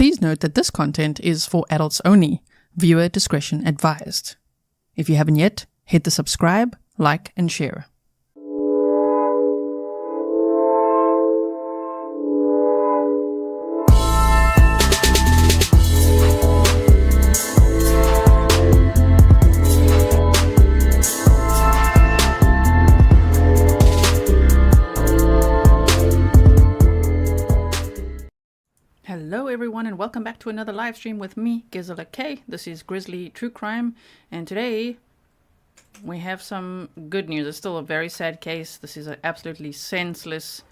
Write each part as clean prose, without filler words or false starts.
Please note that this content is for adults only. Viewer discretion advised. If you haven't yet, hit the subscribe, like, and share. Hello everyone and welcome back to another live stream with me, Grizzly K. This is Grizzly True Crime, and today we have some good news. It's still a very sad case. This is an absolutely senseless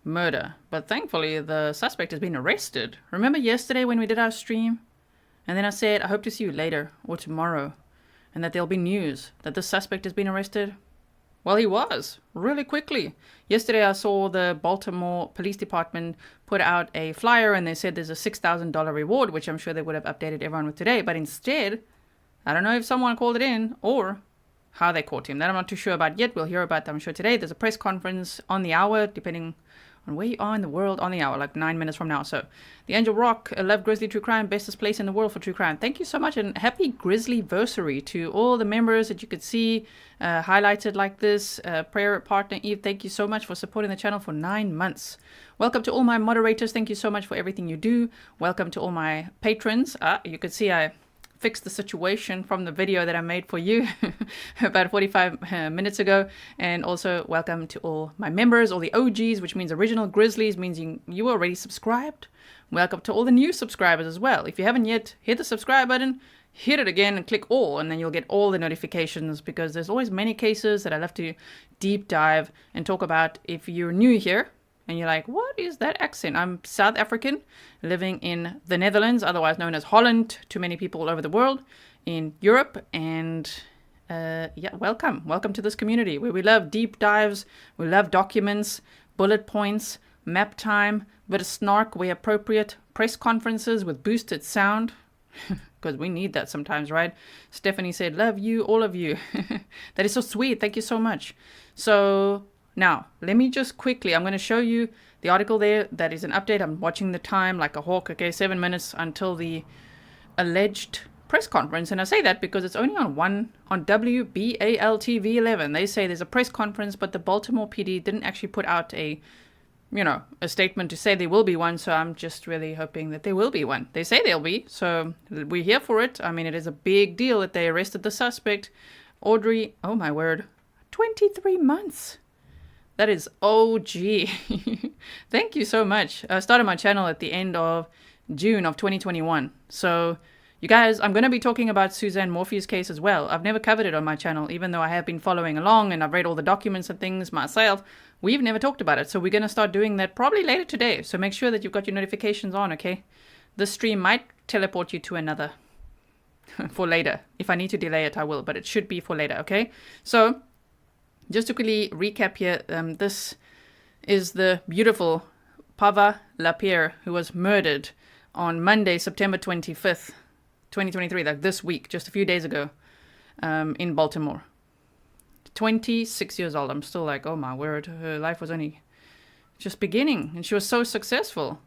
murder, but thankfully the suspect has been arrested. Remember yesterday when we did our stream? And then I said I hope to see you later or tomorrow, and that there'll be news that the suspect has been arrested. Well, he was, really quickly. Yesterday I saw the Baltimore Police Department put out a flyer and they said there's a $6,000 reward, which I'm sure they would have updated everyone with today. But instead, I don't know if someone called it in or how they caught him. That I'm not too sure about yet. We'll hear about that, I'm sure, today. There's a press conference on the hour, depending on where you are in the world, on the hour, like 9 minutes from now. So, the Angel Rock, I love Grizzly True Crime, bestest place in the world for true crime. Thank you so much, and happy Grizzly-versary to all the members that you could see highlighted like this. Prayer partner Eve, thank you so much for supporting the channel for 9 months. Welcome to all my moderators. Thank you so much for everything you do. Welcome to all my patrons. You could see I fixed the situation from the video that I made for you about 45 minutes ago. And also welcome to all my members, all the OGs, which means original Grizzlies, means you were already subscribed. Welcome to all the new subscribers as well. If you haven't yet, hit the subscribe button, hit it again and click all, and then you'll get all the notifications, because there's always many cases that I love to deep dive and talk about. If you're new here and you're like, what is that accent? I'm South African, living in the Netherlands, otherwise known as Holland, to many people all over the world, in Europe. And yeah, welcome to this community where we love deep dives, we love documents, bullet points, map time, bit of snark where appropriate, press conferences with boosted sound, because we need that sometimes, right? Stephanie said, love you, all of you. That is so sweet. Thank you so much. So now, let me just quickly, I'm going to show you the article there. That is an update. I'm watching the time like a hawk. Okay, 7 minutes until the alleged press conference. And I say that because it's only on WBAL-TV 11. They say there's a press conference, but the Baltimore PD didn't actually put out a statement to say there will be one. So I'm just really hoping that there will be one. They say there'll be, so we're here for it. I mean, it is a big deal that they arrested the suspect. Audrey, oh my word, 23 months. That is OG. Thank you so much. I started my channel at the end of June of 2021. So, you guys, I'm going to be talking about Suzanne Morphew's case as well. I've never covered it on my channel, even though I have been following along and I've read all the documents and things myself. We've never talked about it. So, we're going to start doing that probably later today. So, make sure that you've got your notifications on, okay? This stream might teleport you to another for later. If I need to delay it, I will. But it should be for later, okay? So, just to quickly recap here, this is the beautiful Pava LaPere, who was murdered on Monday, September 25th, 2023, like this week, just a few days ago, in Baltimore. 26 years old. I'm still like, oh my word, her life was only just beginning, and she was so successful.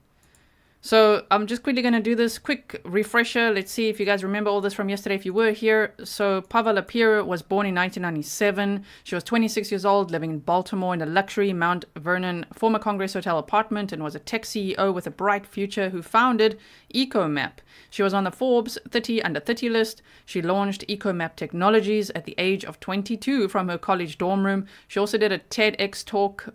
So I'm just quickly going to do this quick refresher. Let's see if you guys remember all this from yesterday if you were here. So Pava LaPere was born in 1997. She was 26 years old, living in Baltimore in a luxury Mount Vernon former Congress Hotel apartment, and was a tech CEO with a bright future who founded EcoMap. She was on the Forbes 30 under 30 list. She launched EcoMap Technologies at the age of 22 from her college dorm room. She also did a TEDx talk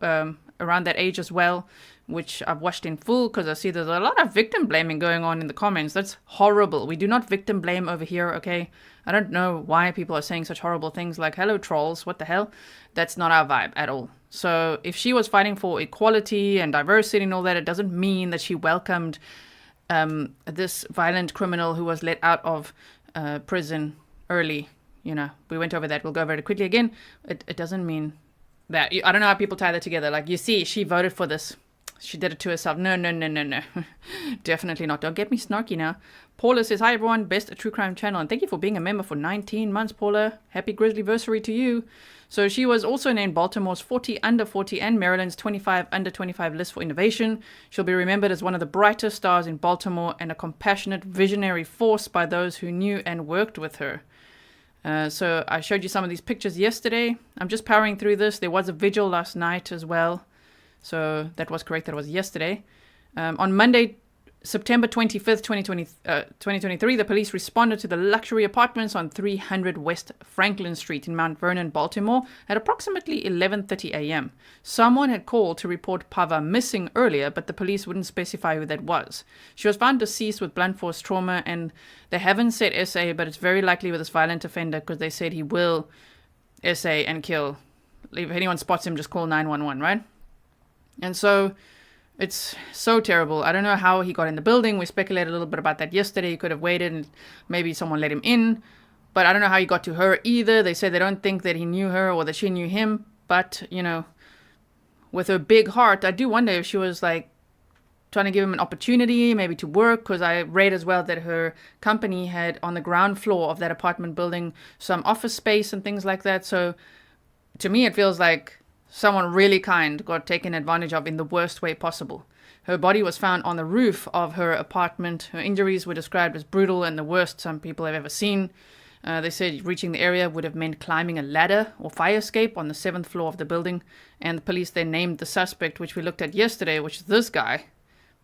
around that age as well, which I've watched in full because I see there's a lot of victim blaming going on in the comments. That's horrible. We do not victim blame over here, okay? I don't know why people are saying such horrible things like, hello trolls, what the hell? That's not our vibe at all. So if she was fighting for equality and diversity and all that, it doesn't mean that she welcomed this violent criminal who was let out of prison early. You know, we went over that. We'll go over it quickly again. It doesn't mean that. I don't know how people tie that together. Like, you see, she voted for this She did it to herself. No, no, no, no, no. Definitely not. Don't get me snarky now. Paula says, hi everyone, best true crime channel. And thank you for being a member for 19 months, Paula. Happy Grizzlyversary to you. So she was also named Baltimore's 40 under 40 and Maryland's 25 under 25 list for innovation. She'll be remembered as one of the brightest stars in Baltimore and a compassionate, visionary force by those who knew and worked with her. So I showed you some of these pictures yesterday. I'm just powering through this. There was a vigil last night as well. So that was correct. That was yesterday. On Monday, September 25th, 2023, the police responded to the luxury apartments on 300 West Franklin Street in Mount Vernon, Baltimore at approximately 11:30 a.m. Someone had called to report Pava missing earlier, but the police wouldn't specify who that was. She was found deceased with blunt force trauma, and they haven't said SA, but it's very likely with this violent offender because they said he will SA and kill. If anyone spots him, just call 911, right? And so it's so terrible. I don't know how he got in the building. We speculated a little bit about that yesterday. He could have waited and maybe someone let him in. But I don't know how he got to her either. They say they don't think that he knew her or that she knew him. But, you know, with her big heart, I do wonder if she was like trying to give him an opportunity maybe to work. Because I read as well that her company had on the ground floor of that apartment building some office space and things like that. So to me, it feels like someone really kind got taken advantage of in the worst way possible. Her body was found on the roof of her apartment. Her injuries were described as brutal and the worst some people have ever seen. They said reaching the area would have meant climbing a ladder or fire escape on the 7th floor of the building. And the police then named the suspect, which we looked at yesterday, which is this guy.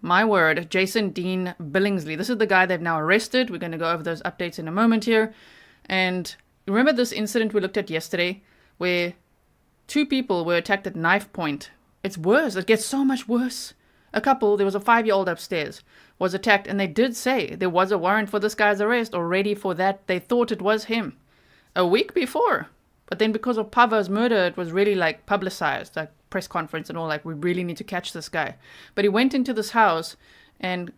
My word, Jason Dean Billingsley. This is the guy they've now arrested. We're going to go over those updates in a moment here. And remember this incident we looked at yesterday where 2 people were attacked at knife point. It's worse. It gets so much worse. A couple, there was a 5-year-old upstairs, was attacked, and they did say there was a warrant for this guy's arrest already for that. They thought it was him a week before. But then because of Pava's murder, it was really like publicized, like press conference and all, like we really need to catch this guy. But he went into this house and,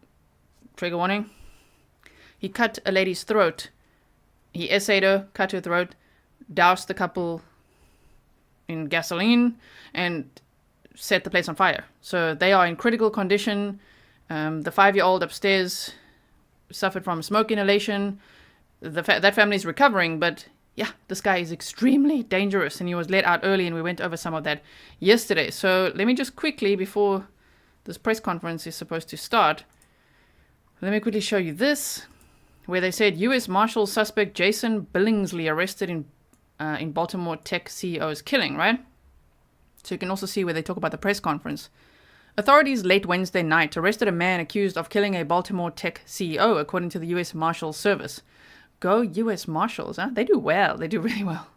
trigger warning, he cut a lady's throat. He essayed her, cut her throat, doused the couple in gasoline and set the place on fire. So they are in critical condition. The 5-year-old upstairs suffered from smoke inhalation. That family is recovering, but yeah, this guy is extremely dangerous and he was let out early, and we went over some of that yesterday. So let me just quickly, before this press conference is supposed to start, let me quickly show you this, where they said U.S. Marshal suspect Jason Billingsley arrested in Baltimore tech CEO's killing, right? So you can also see where they talk about the press conference. Authorities late Wednesday night arrested a man accused of killing a Baltimore tech CEO, according to the U.S. Marshal Service. Go U.S. Marshals, huh? They do well. They do really well.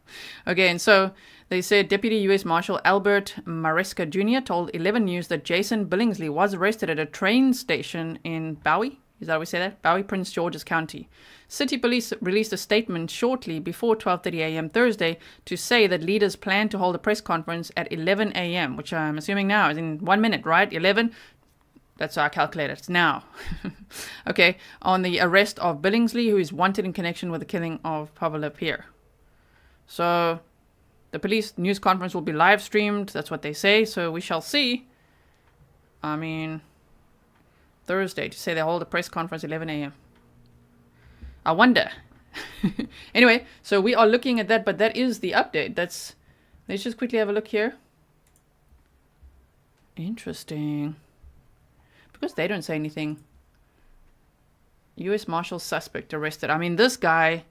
Okay, and so they said Deputy U.S. Marshal Albert Maresca Jr. told 11 News that Jason Billingsley was arrested at a train station in Bowie. Is that how we say that? Bowie, Prince George's County. City police released a statement shortly before 12:30 a.m. Thursday to say that leaders plan to hold a press conference at 11 a.m., which I'm assuming now is in 1 minute, right? 11? That's how I calculate it. It's now. Okay, on the arrest of Billingsley, who is wanted in connection with the killing of Pava LaPere. So the police news conference will be live streamed. That's what they say. So we shall see. I mean, Thursday to say they hold a press conference 11 a.m. I wonder. Anyway, so we are looking at that, but that is the update. Let's just quickly have a look here. Interesting. Because they don't say anything. U.S. Marshal suspect arrested. I mean, this guy,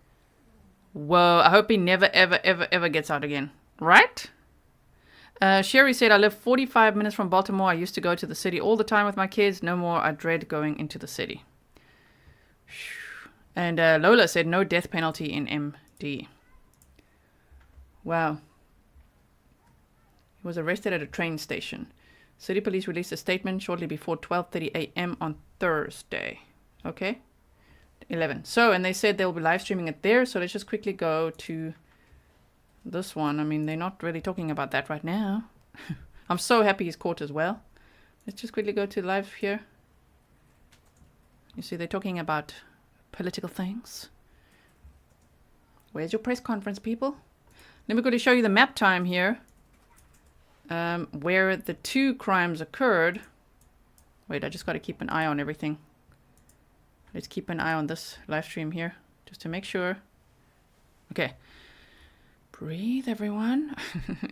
whoa, I hope he never, ever, ever, ever gets out again. Right? Sherry said, I live 45 minutes from Baltimore. I used to go to the city all the time with my kids. No more. I dread going into the city. And Lola said, no death penalty in MD. Wow. He was arrested at a train station. City police released a statement shortly before 12:30 a.m. on Thursday. Okay? 11. So, and they said they'll be live streaming it there. So let's just quickly go to this one. I mean, they're not really talking about that right now. I'm so happy he's caught as well. Let's just quickly go to live here. You see, they're talking about political things. Where's your press conference, people? Let me go to show you the map time here. Where the 2 crimes occurred. Wait, I just got to keep an eye on everything. Let's keep an eye on this live stream here, just to make sure. Okay. Breathe, everyone.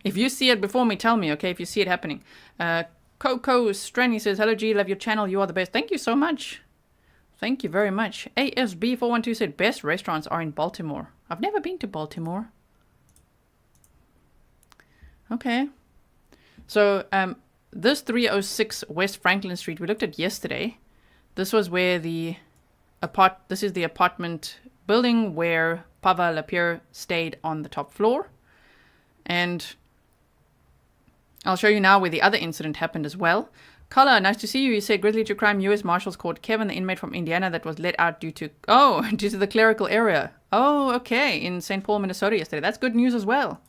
If you see it before me, tell me, okay, if you see it happening. Coco Stranny says, hello, G, love your channel. You are the best. Thank you so much. Thank you very much. ASB412 said, best restaurants are in Baltimore. I've never been to Baltimore. Okay. So, this 306 West Franklin Street, we looked at yesterday. This was where this is the apartment building where Pava LaPere stayed on the top floor. And I'll show you now where the other incident happened as well. Color, nice to see you. You say Grizzly to crime. U.S. Marshals caught Kevin, the inmate from Indiana that was let out due to the clerical error. Oh, okay. In St. Paul, Minnesota yesterday. That's good news as well.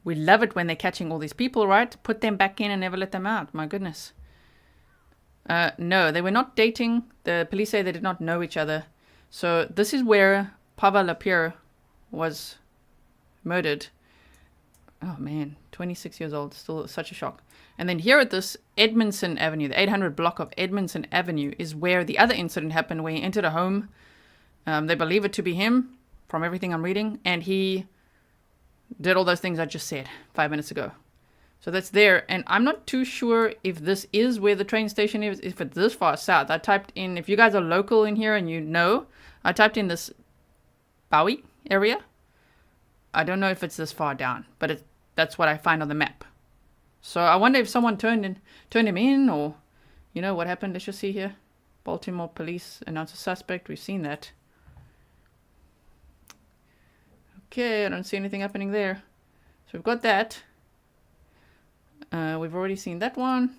We love it when they're catching all these people, right? Put them back in and never let them out. My goodness. No, they were not dating. The police say they did not know each other. So this is where Pava LaPere was murdered. Oh man, 26 years old, still such a shock. And then here at this Edmondson Avenue, the 800 block of Edmondson Avenue, is where the other incident happened, where he entered a home. They believe it to be him, from everything I'm reading, and he did all those things I just said 5 minutes ago. So that's there, and I'm not too sure if this is where the train station is, if it's this far south. I typed in, if you guys are local in here and you know, I typed in this Bowie area. I don't know if it's this far down, but that's what I find on the map. So I wonder if someone turned him in, or, you know, what happened. Let's just see here. Baltimore police announce a suspect. We've seen that. Okay, I don't see anything happening there. So we've got that. We've already seen that one.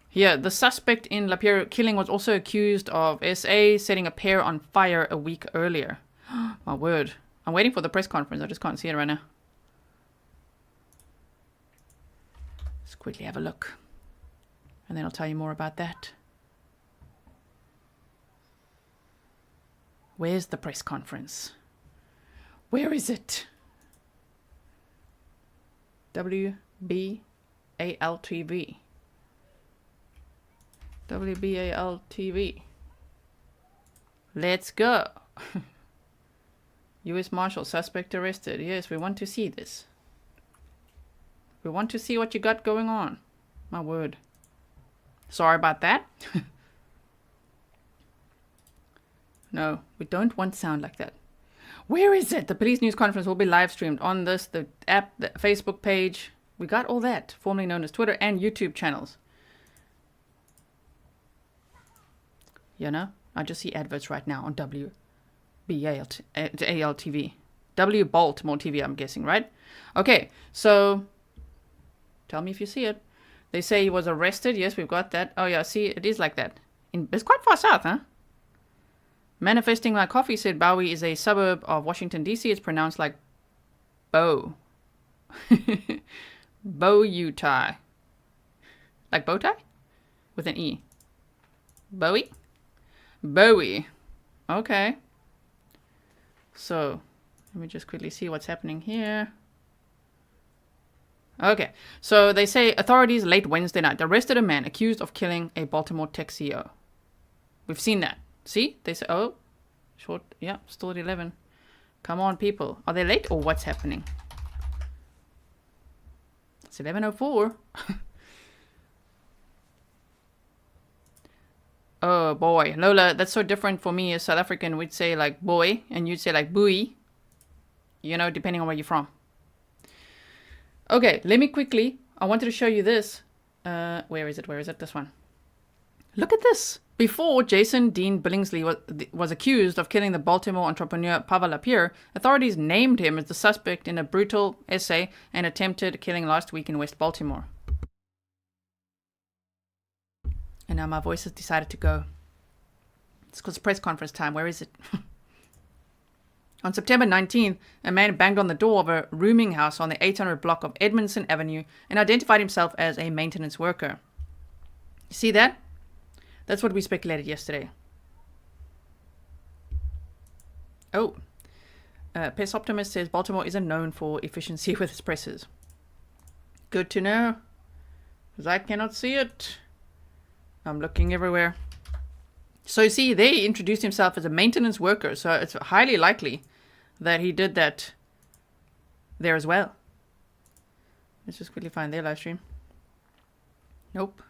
Here, the suspect in LaPere killing was also accused of SA setting a pair on fire a week earlier. My word. I'm waiting for the press conference. I just can't see it right now. Let's quickly have a look. And then I'll tell you more about that. Where's the press conference? Where is it? WBALTV. WBALTV. Let's go. U.S. Marshal, suspect arrested. Yes, we want to see this. We want to see what you got going on. My word. Sorry about that. No, we don't want sound like that. Where is it? The police news conference will be live streamed on this, the app, the Facebook page. We got all that, formerly known as Twitter and YouTube channels. You know, I just see adverts right now on WBALTV. W Baltimore TV, I'm guessing, right? Okay, so tell me if you see it. They say he was arrested. Yes, we've got that. Oh yeah, see, it is like that. It's quite far south, huh? Manifesting Like Coffee said Bowie is a suburb of Washington, D.C. It's pronounced like bow. Bow Utah. Like bow tie? With an E. Bowie? Bowie. Okay. So, let me just quickly see what's happening here. Okay. So, they say authorities late Wednesday night arrested a man accused of killing a Baltimore tech CEO. We've seen that. See? They say, oh, short. Yeah, still at 11. Come on, people. Are they late or what's happening? It's 11:04. Oh, boy. Lola, that's so different for me as South African. We'd say like boy, and you'd say like buoy. You know, depending on where you're from. Okay, let me quickly. I wanted to show you this. Where is it? Where is it? This one. Look at this. Before Jason Dean Billingsley was accused of killing the Baltimore entrepreneur Pava LaPere, authorities named him as the suspect in a brutal essay and attempted killing last week in West Baltimore. And now my voice has decided to go. It's because press conference time. Where is it? On September 19th, a man banged on the door of a rooming house on the 800 block of Edmondson Avenue and identified himself as a maintenance worker. You see that? That's what we speculated yesterday. Oh. Pest Optimist says Baltimore isn't known for efficiency with its presses. Good to know. Because I cannot see it. I'm looking everywhere. So you see, they introduced himself as a maintenance worker, so it's highly likely that he did that there as well. Let's just quickly find their live stream. Nope.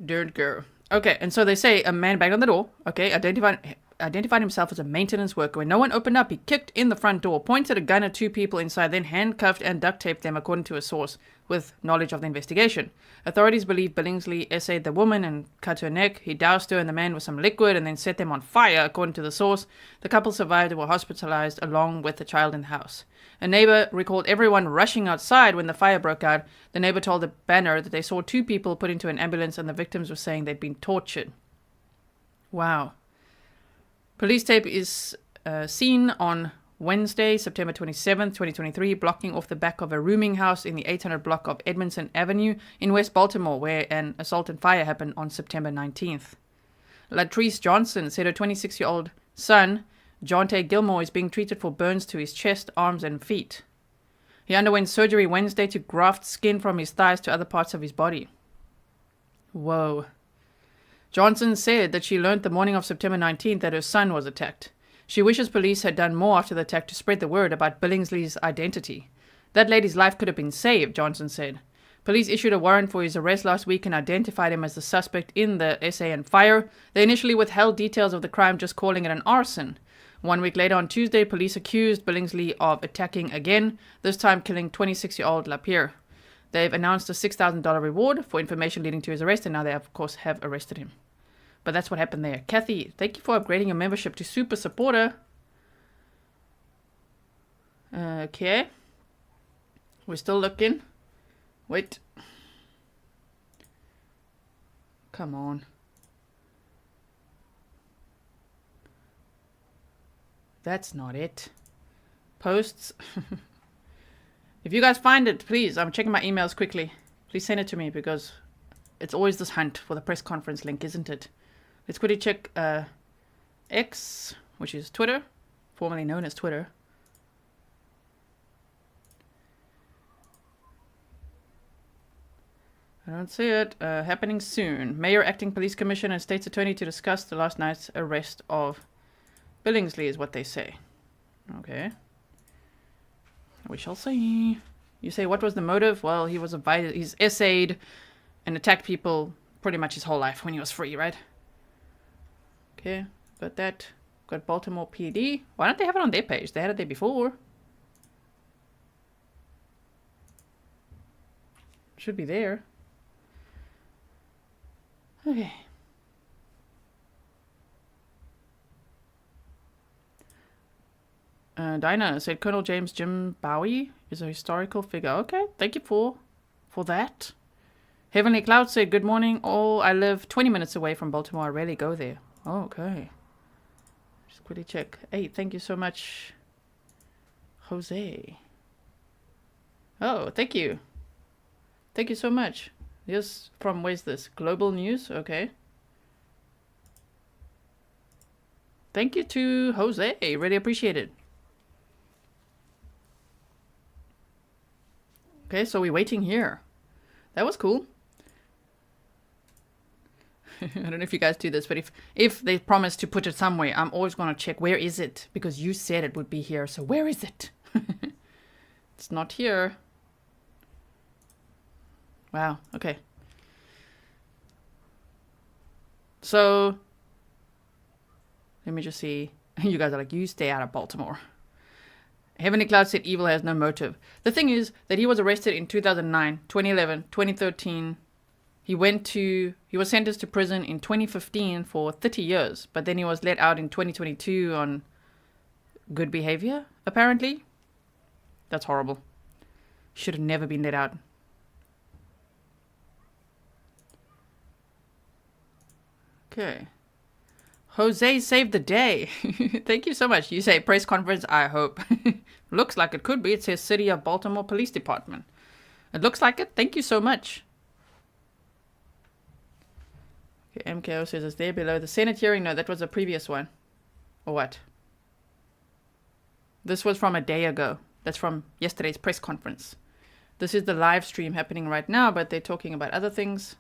Don't go. Okay, and so they say a man banged on the door. Okay, identified himself as a maintenance worker. When no one opened up, he kicked in the front door, pointed a gun at two people inside, then handcuffed and duct taped them, according to a source with knowledge of the investigation. Authorities believe Billingsley essayed the woman and cut her neck. He doused her and the man with some liquid and then set them on fire, according to the source. The couple survived and were hospitalized along with the child in the house. A neighbor recalled everyone rushing outside when the fire broke out. The neighbor told the Banner that they saw two people put into an ambulance and the victims were saying they'd been tortured. Wow. Police tape is seen on Wednesday, September 27th, 2023, blocking off the back of a rooming house in the 800 block of Edmondson Avenue in West Baltimore, where an assault and fire happened on September 19th. Latrice Johnson said her 26-year-old son, Jonte Gilmore, is being treated for burns to his chest, arms, and feet. He underwent surgery Wednesday to graft skin from his thighs to other parts of his body. Whoa. Johnson said that she learned the morning of September 19th that her son was attacked. She wishes police had done more after the attack to spread the word about Billingsley's identity. That lady's life could have been saved, Johnson said. Police issued a warrant for his arrest last week and identified him as the suspect in the essay and fire. They initially withheld details of the crime, just calling it an arson. 1 week later, on Tuesday, police accused Billingsley of attacking again, this time killing 26-year-old LaPere. They've announced a $6,000 reward for information leading to his arrest, and now they, of course, have arrested him. But that's what happened there. Kathy, thank you for upgrading your membership to Super Supporter. Okay. We're still looking. Wait. Come on. That's not it. Posts. If you guys find it, please, I'm checking my emails quickly. Please send it to me because it's always this hunt for the press conference link, isn't it? Let's quickly check X, which is Twitter, formerly known as Twitter. I don't see it. Happening soon. Mayor, acting police commissioner, and state's attorney to discuss the last night's arrest of Billingsley is what they say. Okay. We shall see. You say, what was the motive? Well, he's essayed and attacked people pretty much his whole life when he was free, right? Okay, got that. Got Baltimore PD. Why don't they have it on their page? They had it there before. Should be there. Okay. Dinah said Colonel James Jim Bowie is a historical figure. Okay, thank you for that. Heavenly Cloud said, good morning. Oh, I live 20 minutes away from Baltimore. I rarely go there. Oh, okay. Just quickly check. Hey, thank you so much, Jose. Oh, thank you. Thank you so much. Yes, from, where's this? Global News? Okay. Thank you to Jose. Really appreciate it. Okay, so we're waiting here. That was cool. I don't know if you guys do this, but if they promise to put it somewhere, I'm always going to check, where is it? Because you said it would be here, so where is it? It's not here. Wow, okay. So, let me just see. You guys are like, you stay out of Baltimore. Heavenly Cloud said evil has no motive. The thing is that he was arrested in 2009, 2011, 2013. He was sentenced to prison in 2015 for 30 years, but then he was let out in 2022 on good behavior, apparently. That's horrible. Should have never been let out. Okay. Jose saved the day. Thank you so much. You say press conference, I hope. Looks like it could be. It says City of Baltimore Police Department. It looks like it. Thank you so much. Okay, MKO says it's there below. The Senate hearing, no, that was a previous one. Or what? This was from a day ago. That's from yesterday's press conference. This is the live stream happening right now, but they're talking about other things.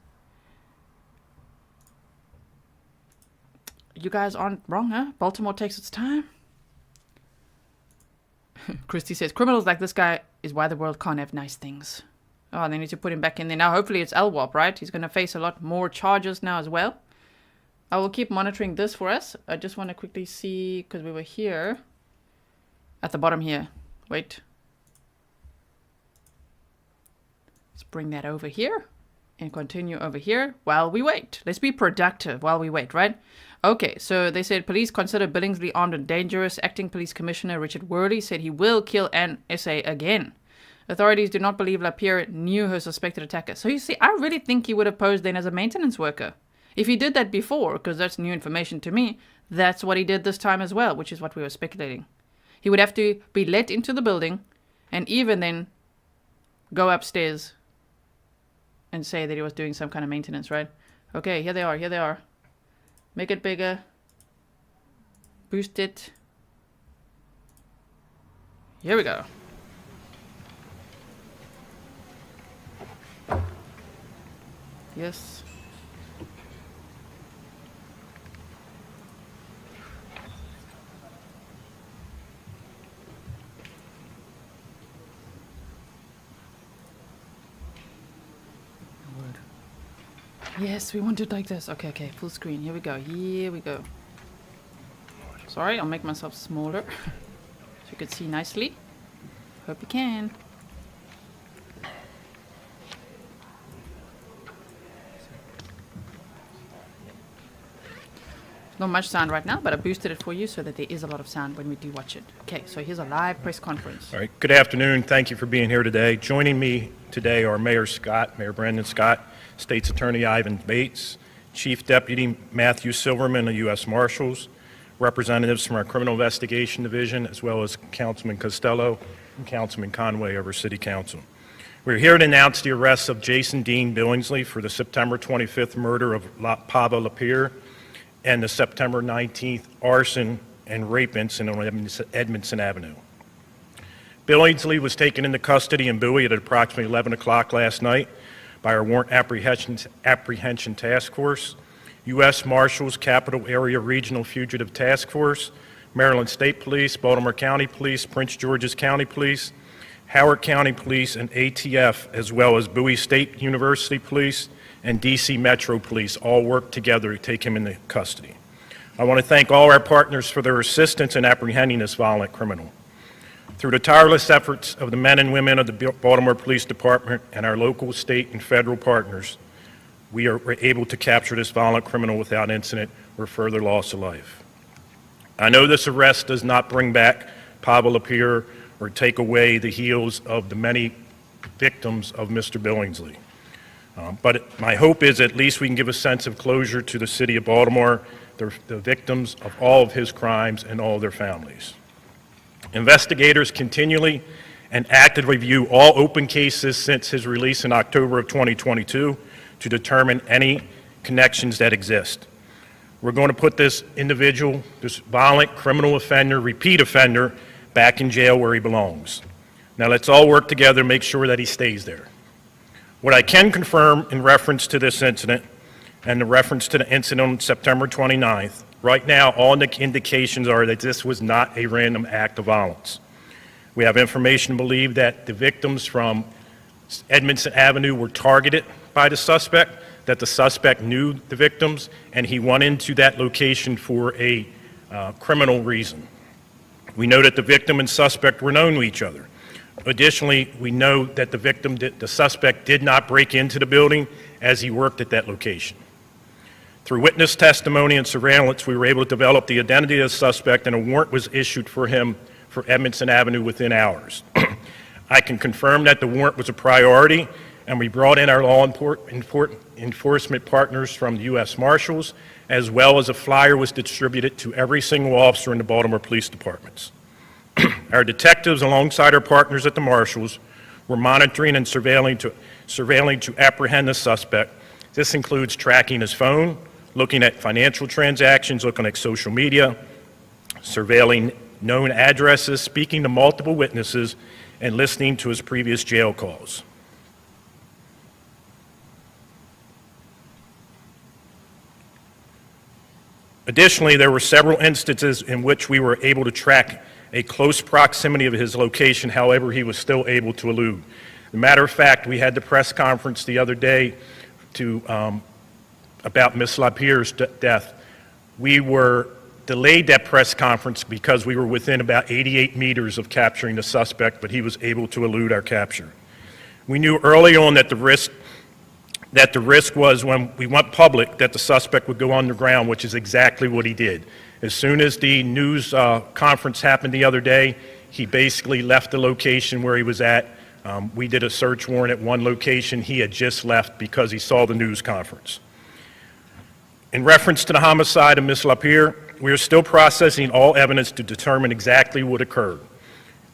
You guys aren't wrong, huh? Baltimore takes its time. Christy says, criminals like this guy is why the world can't have nice things. Oh, they need to put him back in there. Now, hopefully it's LWAP, right? He's going to face a lot more charges now as well. I will keep monitoring this for us. I just want to quickly see, because we were here. At the bottom here. Wait. Let's bring that over here. And continue over here while we wait. Let's be productive while we wait, right? Okay, so they said police consider Billingsley armed and dangerous. Acting Police Commissioner Richard Worley said he will kill an SA again. Authorities do not believe LaPere knew her suspected attacker. So you see, I really think he would have posed then as a maintenance worker. If he did that before, because that's new information to me, that's what he did this time as well, which is what we were speculating. He would have to be let into the building and even then go upstairs and say that he was doing some kind of maintenance, right? Okay, here they are, here they are. Make it bigger. Boost it. Here we go. Yes. Yes, we want it like this. Okay, okay, full screen. Here we go. Here we go. Sorry, I'll make myself smaller so you can see nicely. Hope you can. Not much sound right now, but I boosted it for you so that there is a lot of sound when we do watch it. Okay, so here's a live press conference. All right, good afternoon. Thank you for being here today. Joining me today are Mayor Brandon Scott, State's Attorney Ivan Bates, Chief Deputy Matthew Silverman of U.S. Marshals, representatives from our Criminal Investigation Division, as well as Councilman Costello and Councilman Conway of our City Council. We're here to announce the arrest of Jason Dean Billingsley for the September 25th murder of Pava LaPere and the September 19th arson and rape incident on Edmondson Avenue. Billingsley was taken into custody in Bowie at approximately 11 o'clock last night by our warrant apprehension task force, U.S. Marshals, Capital Area Regional Fugitive Task Force, Maryland State Police, Baltimore County Police, Prince George's County Police, Howard County Police, and ATF, as well as Bowie State University Police and D.C. Metro Police all worked together to take him into custody. I want to thank all our partners for their assistance in apprehending this violent criminal. Through the tireless efforts of the men and women of the Baltimore Police Department and our local, state, and federal partners, we are able to capture this violent criminal without incident or further loss of life. I know this arrest does not bring back Pava LaPere or take away the heels of the many victims of Mr. Billingsley. But my hope is at least we can give a sense of closure to the city of Baltimore, the victims of all of his crimes and all their families. Investigators continually and actively review all open cases since his release in October of 2022 to determine any connections that exist. We're going to put this individual, this violent criminal offender, repeat offender, back in jail where he belongs. Now let's all work together to make sure that he stays there. What I can confirm in reference to this incident and the reference to the incident on September 29th, right now all the indications are that this was not a random act of violence. We have information to believe that the victims from Edmondson Avenue were targeted by the suspect, that the suspect knew the victims, and he went into that location for a criminal reason. We know that the victim and suspect were known to each other. Additionally, we know that the suspect did not break into the building as he worked at that location. Through witness testimony and surveillance, we were able to develop the identity of the suspect, and a warrant was issued for him for Edmondson Avenue within hours. I can confirm that the warrant was a priority, and we brought in our law enforcement partners from the U.S. Marshals, as well as a flyer was distributed to every single officer in the Baltimore Police Departments. Our detectives, alongside our partners at the Marshals, were monitoring and surveilling to apprehend the suspect. This includes tracking his phone, looking at financial transactions, looking at social media, surveilling known addresses, speaking to multiple witnesses, and listening to his previous jail calls. Additionally, there were several instances in which we were able to track a close proximity of his location, however, he was still able to elude. As a matter of fact, we had the press conference the other day about Miss LaPere's death. We were delayed that press conference because we were within about 88 meters of capturing the suspect, but he was able to elude our capture. We knew early on that the risk was when we went public that the suspect would go underground, which is exactly what he did. As soon as the news conference happened the other day, he basically left the location where he was at. We did a search warrant at one location. He had just left because he saw the news conference. In reference to the homicide of Ms. LaPere, we are still processing all evidence to determine exactly what occurred.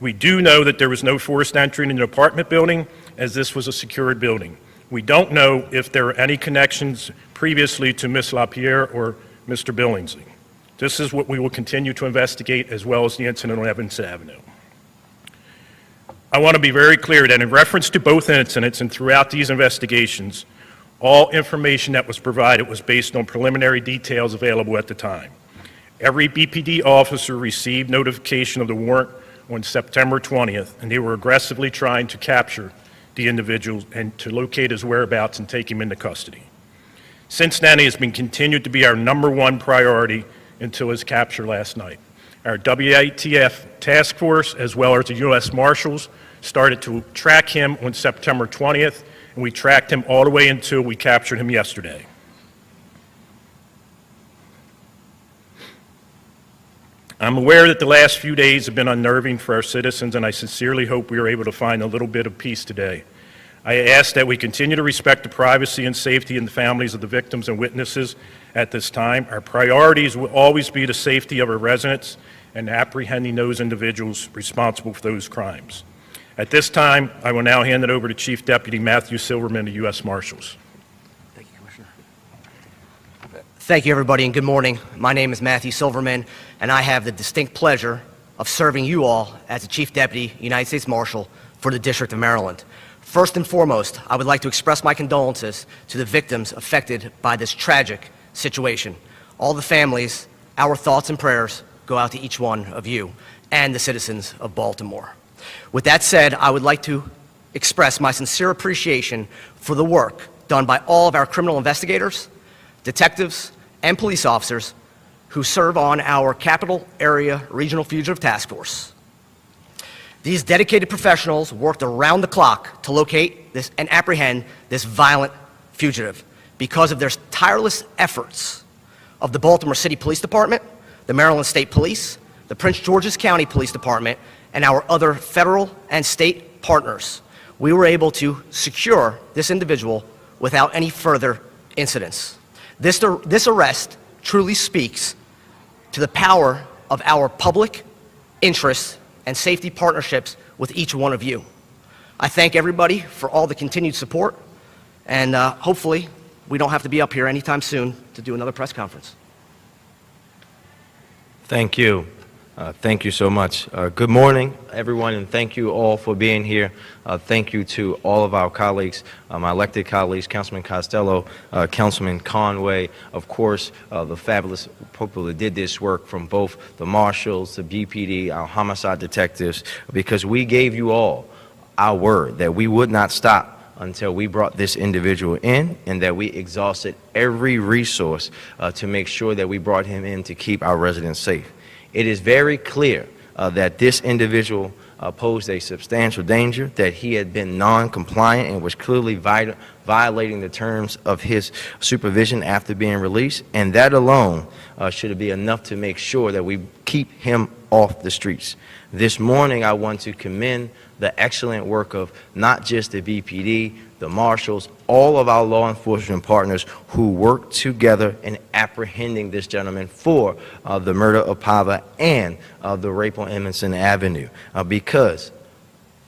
We do know that there was no forced entry in the apartment building, as this was a secured building. We don't know if there are any connections previously to Ms. LaPere or Mr. Billingsley. This is what we will continue to investigate, as well as the incident on Evans Avenue. I want to be very clear that in reference to both incidents and throughout these investigations, all information that was provided was based on preliminary details available at the time. Every BPD officer received notification of the warrant on September 20th, and they were aggressively trying to capture the individual and to locate his whereabouts and take him into custody. Since then, he has been continued to be our #1 priority until his capture last night. Our WATF task force, as well as the U.S. Marshals, started to track him on September 20th, and we tracked him all the way until we captured him yesterday. I'm aware that the last few days have been unnerving for our citizens, and I sincerely hope we are able to find a little bit of peace today. I ask that we continue to respect the privacy and safety of the families of the victims and witnesses at this time. Our priorities will always be the safety of our residents and apprehending those individuals responsible for those crimes. At this time, I will now hand it over to Chief Deputy Matthew Silverman of U.S. Marshals. Thank you, Commissioner. Thank you, everybody, and good morning. My name is Matthew Silverman, and I have the distinct pleasure of serving you all as the Chief Deputy United States Marshal for the District of Maryland. First and foremost, I would like to express my condolences to the victims affected by this tragic situation. All the families, our thoughts and prayers go out to each one of you and the citizens of Baltimore. With that said, I would like to express my sincere appreciation for the work done by all of our criminal investigators, detectives, and police officers who serve on our Capital Area Regional Fugitive Task Force. These dedicated professionals worked around the clock to locate this and apprehend this violent fugitive. Because of their tireless efforts of the Baltimore City Police Department, the Maryland State Police, the Prince George's County Police Department, and our other federal and state partners, we were able to secure this individual without any further incidents. This arrest truly speaks to the power of our public interest and safety partnerships with each one of you. I thank everybody for all the continued support, and hopefully we don't have to be up here anytime soon to do another press conference. Thank you. Thank you so much. Good morning, everyone, and thank you all for being here. Thank you to all of our colleagues, my elected colleagues, Councilman Costello, Councilman Conway, of course, the fabulous people that did this work from both the marshals, the BPD, our homicide detectives, because we gave you all our word that we would not stop until we brought this individual in, and that we exhausted every resource to make sure that we brought him in to keep our residents safe. It is very clear that this individual posed a substantial danger, that he had been non-compliant and was clearly violating the terms of his supervision after being released, and that alone should be enough to make sure that we keep him off the streets. This morning, I want to commend the excellent work of not just the BPD, the marshals, all of our law enforcement partners who worked together in apprehending this gentleman for the murder of Pava and the rape on Edmondson Avenue, because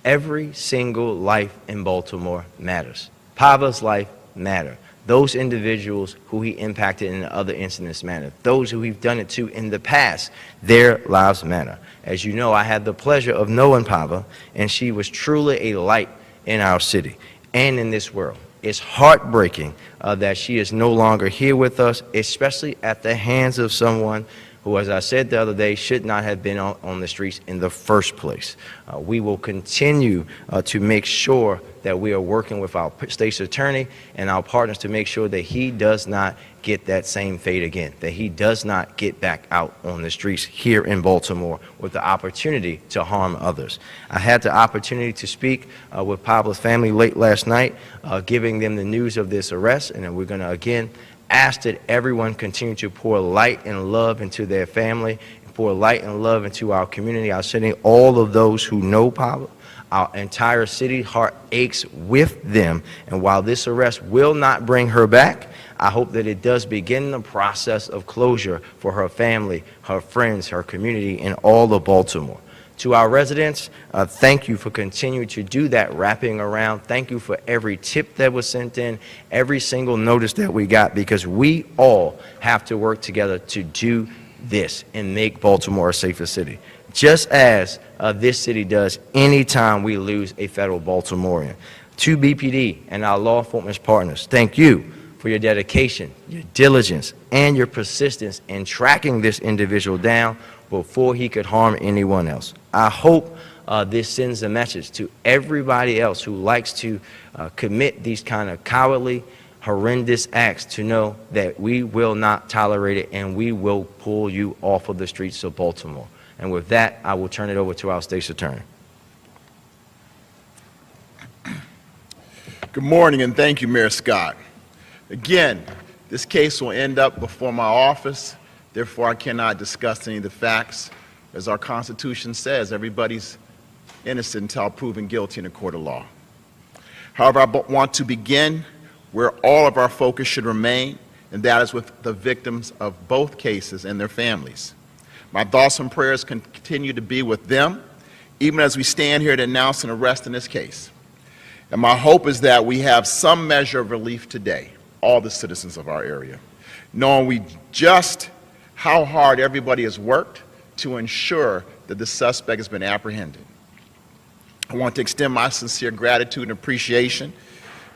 every single life in Baltimore matters. Pava's life matters. Those individuals who he impacted in other incidents matter. Those who we've done it to in the past, their lives matter. As you know, I had the pleasure of knowing Pava, and she was truly a light in our city and in this world. It's heartbreaking that she is no longer here with us, especially at the hands of someone who, as I said the other day, should not have been on the streets in the first place. We will continue to make sure that we are working with our state's attorney and our partners to make sure that he does not get that same fate again, that he does not get back out on the streets here in Baltimore with the opportunity to harm others. I had the opportunity to speak with Pablo's family late last night, giving them the news of this arrest, and we're going to again ask that everyone continue to pour light and love into their family, pour light and love into our community, our city, all of those who know Pablo. Our entire city heart aches with them, and while this arrest will not bring her back, I hope that it does begin the process of closure for her family, her friends, her community, and all of Baltimore. To our residents, thank you for continuing to do that wrapping around. Thank you for every tip that was sent in, every single notice that we got, because we all have to work together to do this and make Baltimore a safer city, just as this city does anytime we lose a federal Baltimorean. To BPD and our law enforcement partners, thank you for your dedication, your diligence, and your persistence in tracking this individual down before he could harm anyone else. I hope this sends a message to everybody else who likes to commit these kind of cowardly, horrendous acts to know that we will not tolerate it and we will pull you off of the streets of Baltimore. And with that, I will turn it over to our state's attorney. Good morning, and thank you, Mayor Scott. Again, this case will end up before my office. Therefore, I cannot discuss any of the facts. As our Constitution says, everybody's innocent until proven guilty in a court of law. However, I want to begin where all of our focus should remain, and that is with the victims of both cases and their families. My thoughts and prayers continue to be with them, even as we stand here to announce an arrest in this case. And my hope is that we have some measure of relief today, all the citizens of our area, knowing just how hard everybody has worked to ensure that the suspect has been apprehended. I want to extend my sincere gratitude and appreciation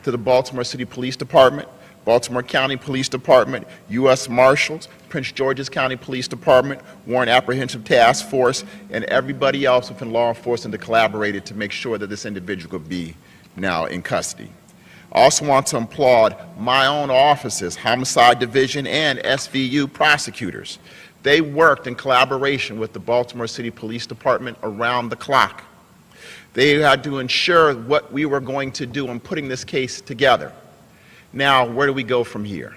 to the Baltimore City Police Department, Baltimore County Police Department, U.S. Marshals, Prince George's County Police Department, Warrant Apprehensive Task Force, and everybody else within law enforcement that collaborated to make sure that this individual could be now in custody. I also want to applaud my own offices, Homicide Division and SVU prosecutors. They worked in collaboration with the Baltimore City Police Department around the clock. They had to ensure what we were going to do in putting this case together. Now, where do we go from here?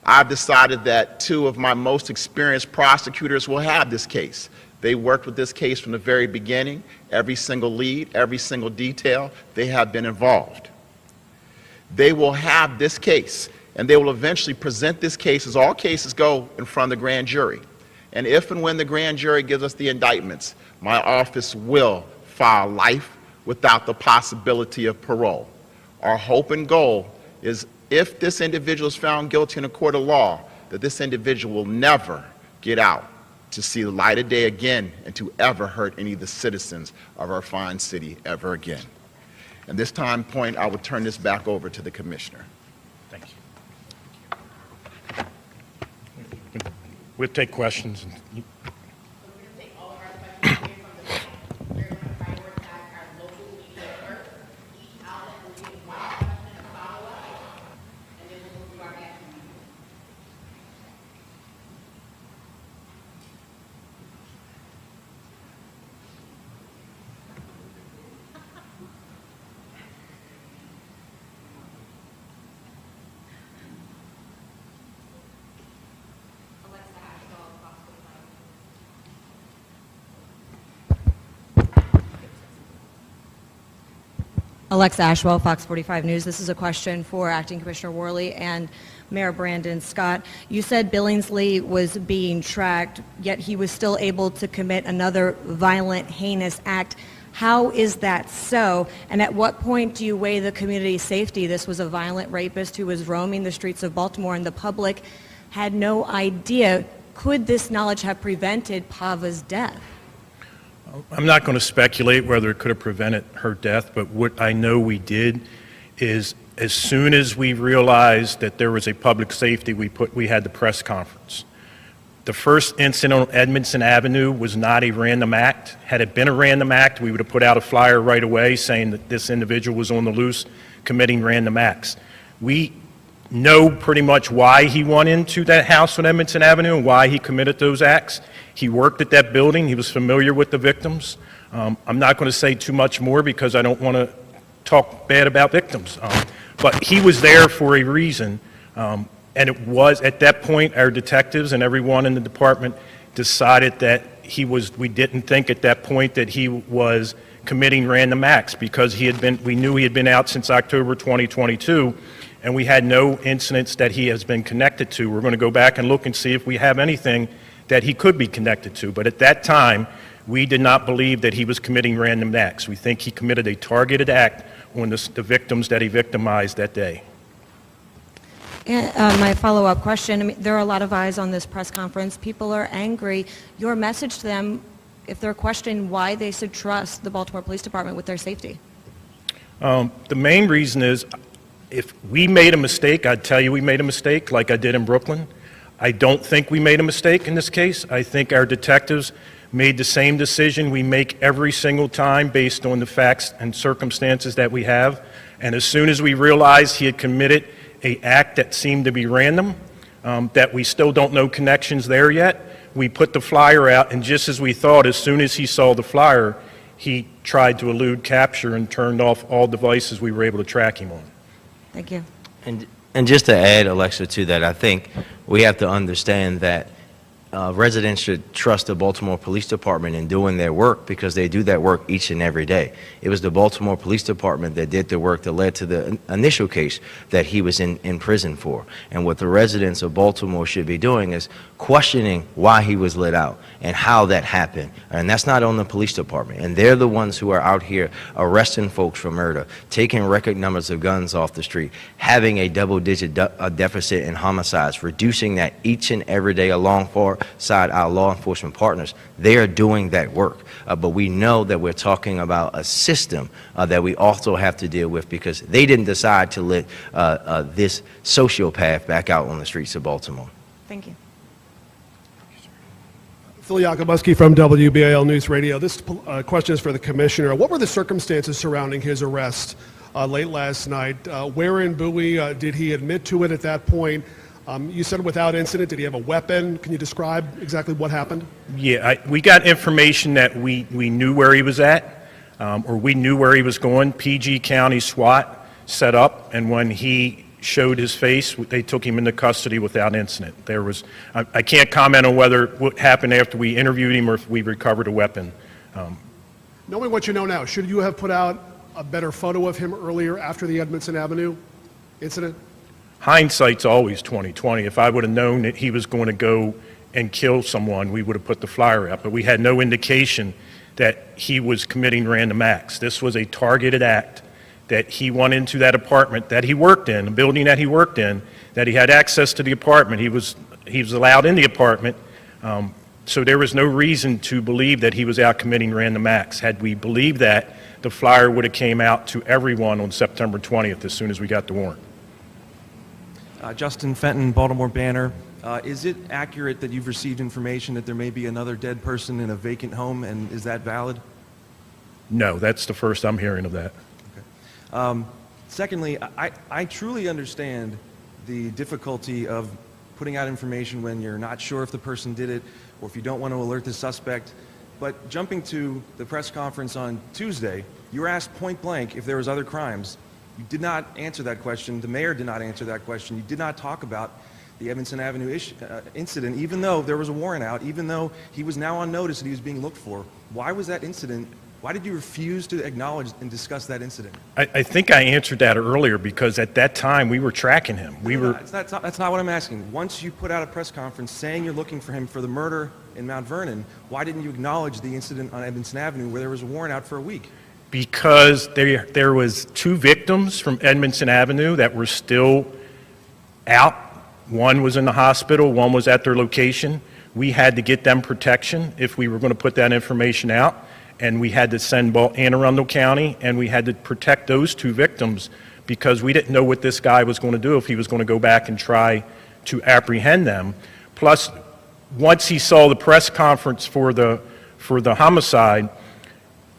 I've decided that two of my most experienced prosecutors will have this case. They worked with this case from the very beginning. Every single lead, every single detail, they have been involved. They will have this case, and they will eventually present this case, as all cases go, in front of the grand jury. And if and when the grand jury gives us the indictments, my office will file life without the possibility of parole. Our hope and goal is, if this individual is found guilty in a court of law, that this individual will never get out to see the light of day again and to ever hurt any of the citizens of our fine city ever again. At this time point, I will turn this back over to the Commissioner. Thank you. We'll take questions. Alexa Ashwell, Fox 45 News. This is a question for Acting Commissioner Worley and Mayor Brandon Scott. You said Billingsley was being tracked, yet he was still able to commit another violent, heinous act. How is that so? And at what point do you weigh the community's safety? This was a violent rapist who was roaming the streets of Baltimore, and the public had no idea. Could this knowledge have prevented Pava's death? I'm not going to speculate whether it could have prevented her death, but what I know we did is As soon as we realized that there was a public safety, we had the press conference. The first incident on Edmondson Avenue was not a random act. Had it been a random act, we would have put out a flyer right away saying that this individual was on the loose committing random acts. We know pretty much why he went into that house on Edmondson Avenue and why he committed those acts. He worked at that building. He was familiar with the victims. I'm not going to say too much more because I don't want to talk bad about victims. But he was there for a reason. And it was, at that point, our detectives and everyone in the department decided that we didn't think at that point that he was committing random acts because we knew he had been out since October 2022, and we had no incidents that he has been connected to. We're going to go back and look and see if we have anything that he could be connected to. But at that time, we did not believe that he was committing random acts. We think he committed a targeted act on the victims that he victimized that day. And, my follow-up question, I mean, there are a lot of eyes on this press conference. People are angry. Your message to them, if they're questioning why they should trust the Baltimore Police Department with their safety? The main reason is if we made a mistake, I'd tell you we made a mistake like I did in Brooklyn. I don't think we made a mistake in this case. I think our detectives made the same decision we make every single time based on the facts and circumstances that we have. And as soon as we realized he had committed an act that seemed to be random, that we still don't know connections there yet, we put the flyer out, and just as we thought, as soon as he saw the flyer, he tried to elude capture and turned off all devices we were able to track him on. Thank you. And just to add, Alexa, to that, I think we have to understand that residents should trust the Baltimore Police Department in doing their work because they do that work each and every day. It was the Baltimore Police Department that did the work that led to the initial case that he was in prison for. And what the residents of Baltimore should be doing is questioning why he was let out and how that happened. And that's not on the police department. And they're the ones who are out here arresting folks for murder, taking record numbers of guns off the street, having a double-digit deficit in homicides, reducing that each and every day alongside our law enforcement partners. They are doing that work. But we know that we're talking about a system that we also have to deal with because they didn't decide to let this sociopath back out on the streets of Baltimore. Thank you. Phil Yakubuski from WBAL News Radio. This question is for the commissioner. What were the circumstances surrounding his arrest late last night? Where in Bowie did he admit to it at that point? You said without incident. Did he have a weapon? Can you describe exactly what happened? Yeah, we got information that we knew where he was at, or we knew where he was going. PG County SWAT set up, and when he showed his face, they took him into custody without incident. I can't comment on what happened after we interviewed him or if we recovered a weapon. Knowing what you know now, should you have put out a better photo of him earlier after the Edmondson Avenue incident? Hindsight's always 20/20. If I would have known that he was going to go and kill someone, we would have put the flyer out. But we had no indication that he was committing random acts. This was a targeted act that he went into that apartment that he worked in, a building that he worked in, that he had access to the apartment. He was allowed in the apartment, so there was no reason to believe that he was out committing random acts. Had we believed that, the flyer would have came out to everyone on September 20th as soon as we got the warrant. Justin Fenton, Baltimore Banner. Is it accurate that you've received information that there may be another dead person in a vacant home, and is that valid? No, that's the first I'm hearing of that. Secondly, I truly understand the difficulty of putting out information when you're not sure if the person did it or if you don't want to alert the suspect. But jumping to the press conference on Tuesday, you were asked point blank if there was other crimes. You did not answer that question. The mayor did not answer that question. You did not talk about the Edmondson Avenue incident, even though there was a warrant out, even though he was now on notice and he was being looked for. Why was that incident? Why did you refuse to acknowledge and discuss that incident? I think I answered that earlier because at that time we were tracking him. That's not what I'm asking. Once you put out a press conference saying you're looking for him for the murder in Mount Vernon, why didn't you acknowledge the incident on Edmondson Avenue where there was a warrant out for a week? Because there was 2 victims from Edmondson Avenue that were still out. One was in the hospital, one was at their location. We had to get them protection if we were going to put that information out. And we had to send Anne Arundel County, and we had to protect those 2 victims because we didn't know what this guy was going to do, if he was going to go back and try to apprehend them. Plus, once he saw the press conference for the homicide,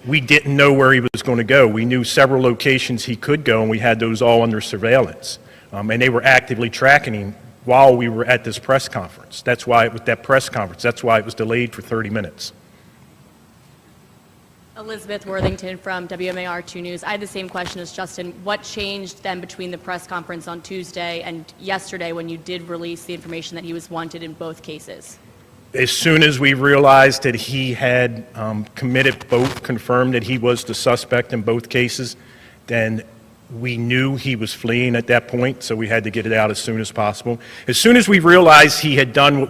we didn't know where he was going to go. We knew several locations he could go, and we had those all under surveillance. And they were actively tracking him while we were at this press conference. That's why it was that press conference. That's why it was delayed for 30 minutes. Elizabeth Worthington from WMAR 2 News. I had the same question as Justin. What changed then between the press conference on Tuesday and yesterday when you did release the information that he was wanted in both cases? As soon as we realized that he had committed both, confirmed that he was the suspect in both cases, then we knew he was fleeing at that point, so we had to get it out as soon as possible. As soon as we realized he had done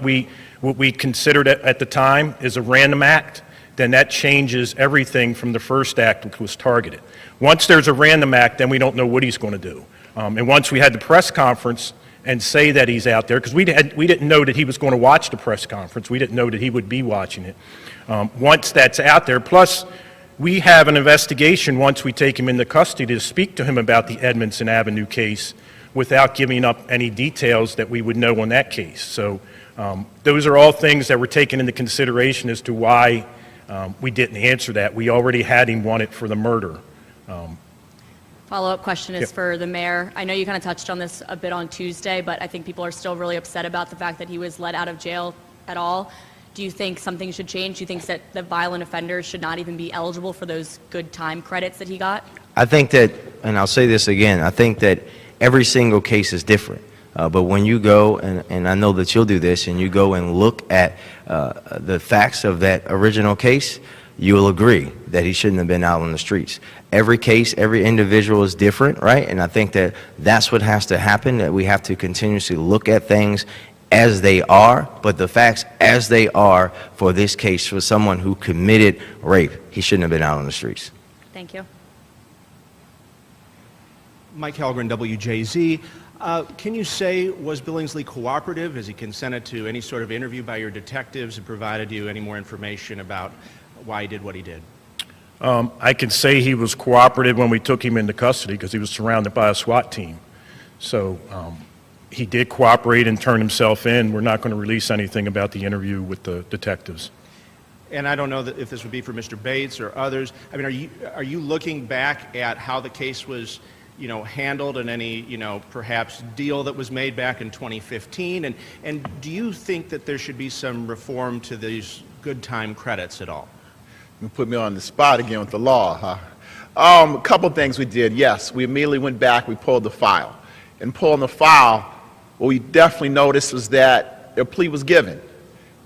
what we considered at the time as a random act, then that changes everything from the first act, which was targeted. Once there's a random act, then we don't know what he's going to do. And once we had the press conference and say that he's out there, because we didn't know that he was going to watch the press conference. We didn't know that he would be watching it. Once that's out there, plus we have an investigation once we take him into custody to speak to him about the Edmondson Avenue case without giving up any details that we would know on that case. So those are all things that were taken into consideration as to why we didn't answer that. We already had him wanted for the murder. Follow-up question is for the mayor. I know you kind of touched on this a bit on Tuesday, but I think people are still really upset about the fact that he was let out of jail at all. Do you think something should change? Do you think that the violent offenders should not even be eligible for those good time credits that he got? I think that, and I'll say this again, I think that every single case is different. But when you go, and I know that you'll do this, and you go and look at the facts of that original case, you will agree that he shouldn't have been out on the streets. Every case, every individual is different, right? And I think that that's what has to happen, that we have to continuously look at things as they are, but the facts as they are for this case, for someone who committed rape, he shouldn't have been out on the streets. Thank you. Mike Halgren, WJZ. Can you say, was Billingsley cooperative? Has he consented to any sort of interview by your detectives and provided you any more information about why he did what he did? I can say he was cooperative when we took him into custody because he was surrounded by a SWAT team. So he did cooperate and turn himself in. We're not going to release anything about the interview with the detectives. And I don't know if this would be for Mr. Bates or others. I mean, are you looking back at how the case was, handled and any, perhaps deal that was made back in 2015? And do you think that there should be some reform to these good time credits at all? You put me on the spot again with the law, huh? A couple things we did. Yes, we immediately went back, we pulled the file. And pulling the file, what we definitely noticed was that a plea was given.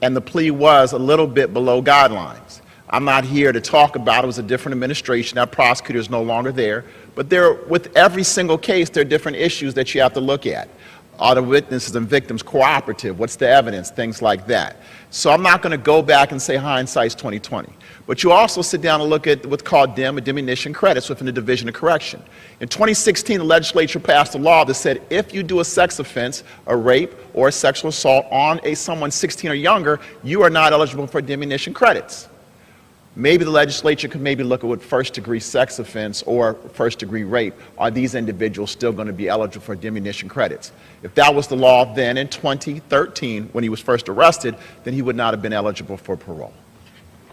And the plea was a little bit below guidelines. I'm not here to talk about it. It was a different administration. That prosecutor is no longer there. But with every single case, there are different issues that you have to look at. Are the witnesses and victims cooperative? What's the evidence? Things like that. So I'm not going to go back and say hindsight's 20/20. But you also sit down and look at what's called DIM, or diminution credits, within the Division of Correction. In 2016, the legislature passed a law that said if you do a sex offense, a rape, or a sexual assault on someone 16 or younger, you are not eligible for diminution credits. Maybe the legislature could maybe look at what first-degree sex offense or first-degree rape. Are these individuals still going to be eligible for diminution credits? If that was the law then in 2013, when he was first arrested, then he would not have been eligible for parole.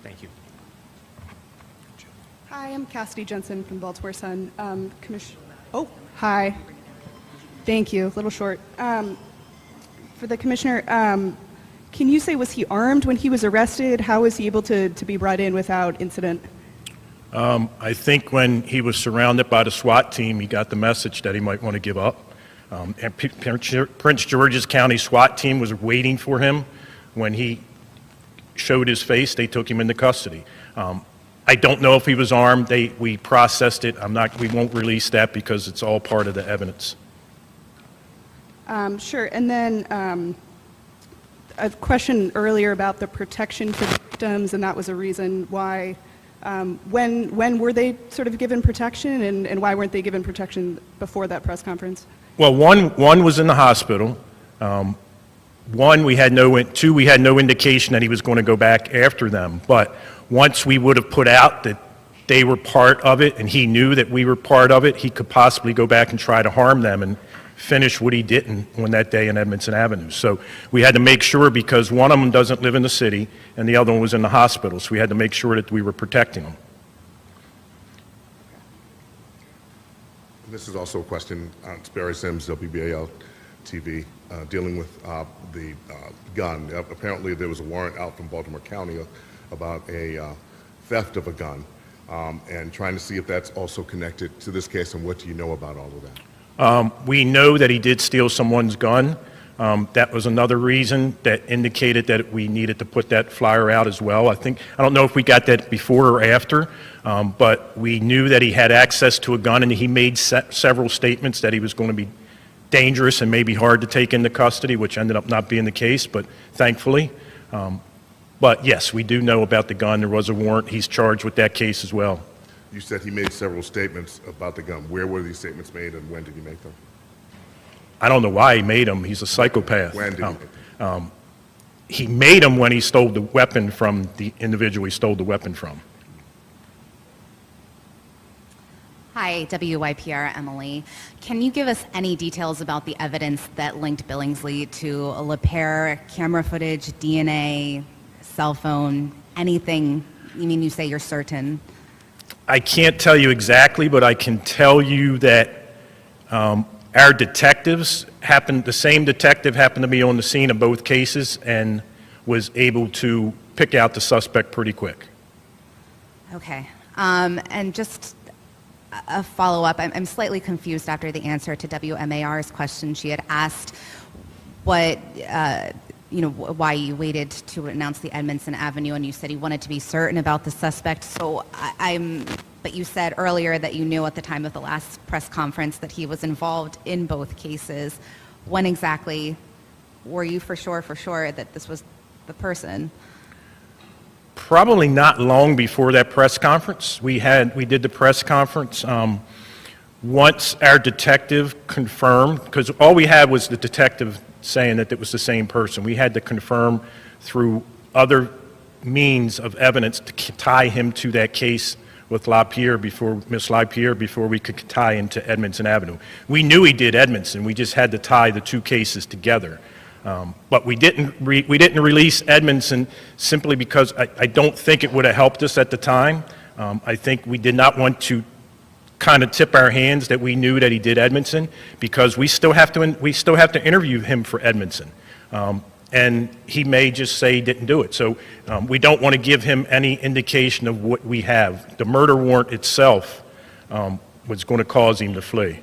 Thank you. Hi, I'm Cassidy Jensen from Baltimore Sun. Oh, hi. Thank you. A little short. For the commissioner, can you say, was he armed when he was arrested? How was he able to be brought in without incident? I think when he was surrounded by the SWAT team, he got the message that he might want to give up. And Prince George's County SWAT team was waiting for him. When he showed his face, they took him into custody. I don't know if he was armed. We processed it. We won't release that because it's all part of the evidence. Sure. And then a question earlier about the protection for victims, and that was a reason why. When were they sort of given protection, and why weren't they given protection before that press conference? Well, one was in the hospital. Two, we had no indication that he was going to go back after them. But once we would have put out that they were part of it and he knew that we were part of it, he could possibly go back and try to harm them and finish what he didn't on that day in Edmondson Avenue. So we had to make sure, because one of them doesn't live in the city and the other one was in the hospital, so we had to make sure that we were protecting them. This is also a question, it's Barry Sims, WBAL TV, dealing with the gun. Apparently there was a warrant out from Baltimore County about a theft of a gun, and trying to see if that's also connected to this case, and what do you know about all of that? We know that he did steal someone's gun. That was another reason that indicated that we needed to put that flyer out as well. I don't know if we got that before or after, but we knew that he had access to a gun, and he made several statements that he was going to be dangerous and maybe hard to take into custody, which ended up not being the case, but thankfully. But yes, we do know about the gun. There was a warrant. He's charged with that case as well. You said he made several statements about the gun. Where were these statements made, and when did he make them? I don't know why he made them. He's a psychopath. When did he make them? He made them when he stole the weapon from the individual he stole the weapon from. Hi, WYPR Emily. Can you give us any details about the evidence that linked Billingsley to a LaPere, camera footage, DNA, cell phone, anything? You say you're certain? I can't tell you exactly, but I can tell you that our detectives the same detective happened to be on the scene of both cases and was able to pick out the suspect pretty quick. Okay. And just a follow-up. I'm slightly confused after the answer to WMAR's question. She had asked what, why you waited to announce the Edmondson Avenue, and you said you wanted to be certain about the suspect. So but you said earlier that you knew at the time of the last press conference that he was involved in both cases. When exactly were you for sure that this was the person? Probably not long before that press conference. We did the press conference. Once our detective confirmed, because all we had was the detective saying that it was the same person. We had to confirm through other means of evidence to tie him to that case with Miss LaPere before we could tie him to Edmondson Avenue. We knew he did Edmondson. We just had to tie the two cases together. But we didn't release Edmondson simply because I don't think it would have helped us at the time. I think we did not want to kind of tip our hands that we knew that he did Edmondson, because we still have to interview him for Edmondson. And he may just say he didn't do it. So we don't want to give him any indication of what we have. The murder warrant itself was going to cause him to flee.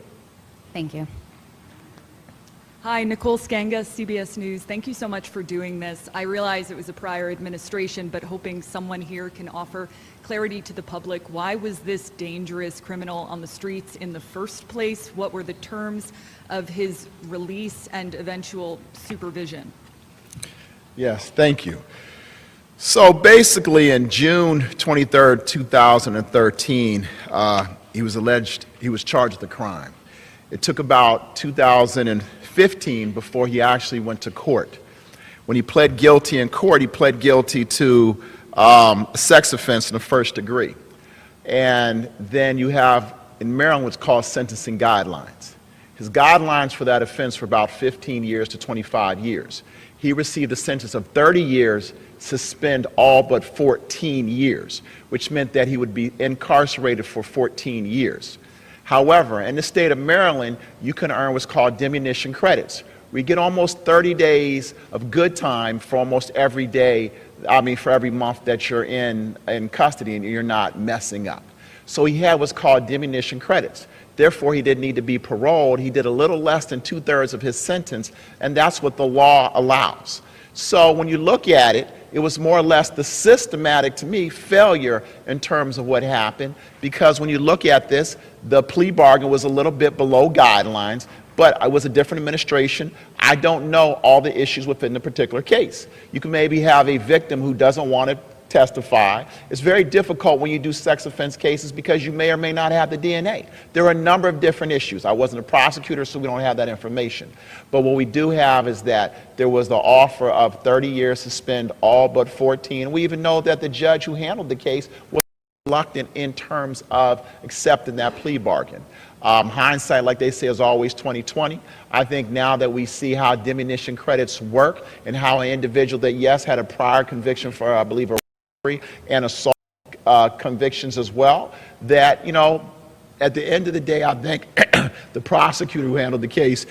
Thank you. Hi, Nicole Skanga, CBS News. Thank you so much for doing this. I realize it was a prior administration, but hoping someone here can offer clarity to the public. Why was this dangerous criminal on the streets in the first place? What were the terms of his release and eventual supervision? Yes, thank you. So basically in June 23rd, 2013, he was charged with a crime. It took about 2015 before he actually went to court. When he pled guilty in court, he pled guilty to a sex offense in the first degree. And then you have, in Maryland, what's called sentencing guidelines. His guidelines for that offense were about 15 years to 25 years. He received a sentence of 30 years, suspend all but 14 years, which meant that he would be incarcerated for 14 years. However, in the state of Maryland, you can earn what's called diminution credits. We get almost 30 days of good time for almost every day, for every month that you're in custody and you're not messing up. So he had what's called diminution credits. Therefore, he didn't need to be paroled. He did a little less than 2/3 of his sentence, and that's what the law allows. So when you look at it, it was more or less the systematic, to me, failure in terms of what happened, because when you look at this, the plea bargain was a little bit below guidelines, but it was a different administration. I don't know all the issues within the particular case. You can maybe have a victim who doesn't want to testify. It's very difficult when you do sex offense cases because you may or may not have the DNA. There are a number of different issues. I wasn't a prosecutor, so we don't have that information. But what we do have is that there was the offer of 30 years to suspend all but 14. And we even know that the judge who handled the case was reluctant in terms of accepting that plea bargain. Hindsight, like they say, is always 20/20. I think now that we see how diminution credits work and how an individual that, yes, had a prior conviction for, I believe, a robbery and assault convictions as well, that, you know, at the end of the day, I think the prosecutor who handled the case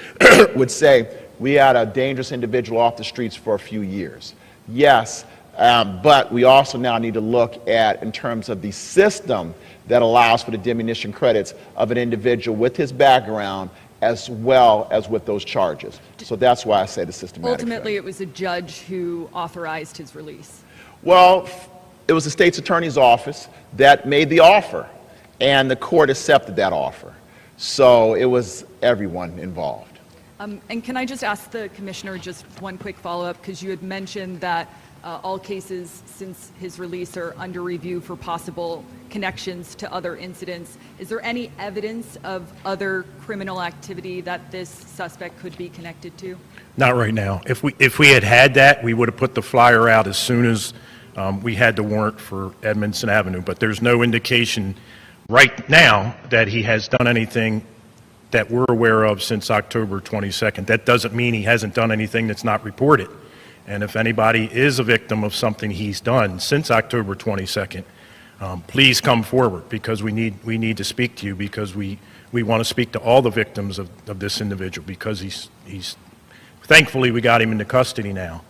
would say, we had a dangerous individual off the streets for a few years. Yes, but we also now need to look at, in terms of the system that allows for the diminution credits of an individual with his background as well as with those charges. So that's why I say the systematic. Ultimately, it was a judge who authorized his release. Well, it was the state's attorney's office that made the offer, and the court accepted that offer. So it was everyone involved. And can I just ask the commissioner just one quick follow-up, because you had mentioned that all cases since his release are under review for possible connections to other incidents. Is there any evidence of other criminal activity that this suspect could be connected to? Not right now. If we had that, we would have put the flyer out as soon as we had the warrant for Edmondson Avenue. But there's no indication right now that he has done anything that we're aware of since October 22nd. That doesn't mean he hasn't done anything that's not reported. And if anybody is a victim of something he's done since October 22nd, please come forward, because we need to speak to you, because we want to speak to all the victims of this individual, because he's thankfully we got him into custody now.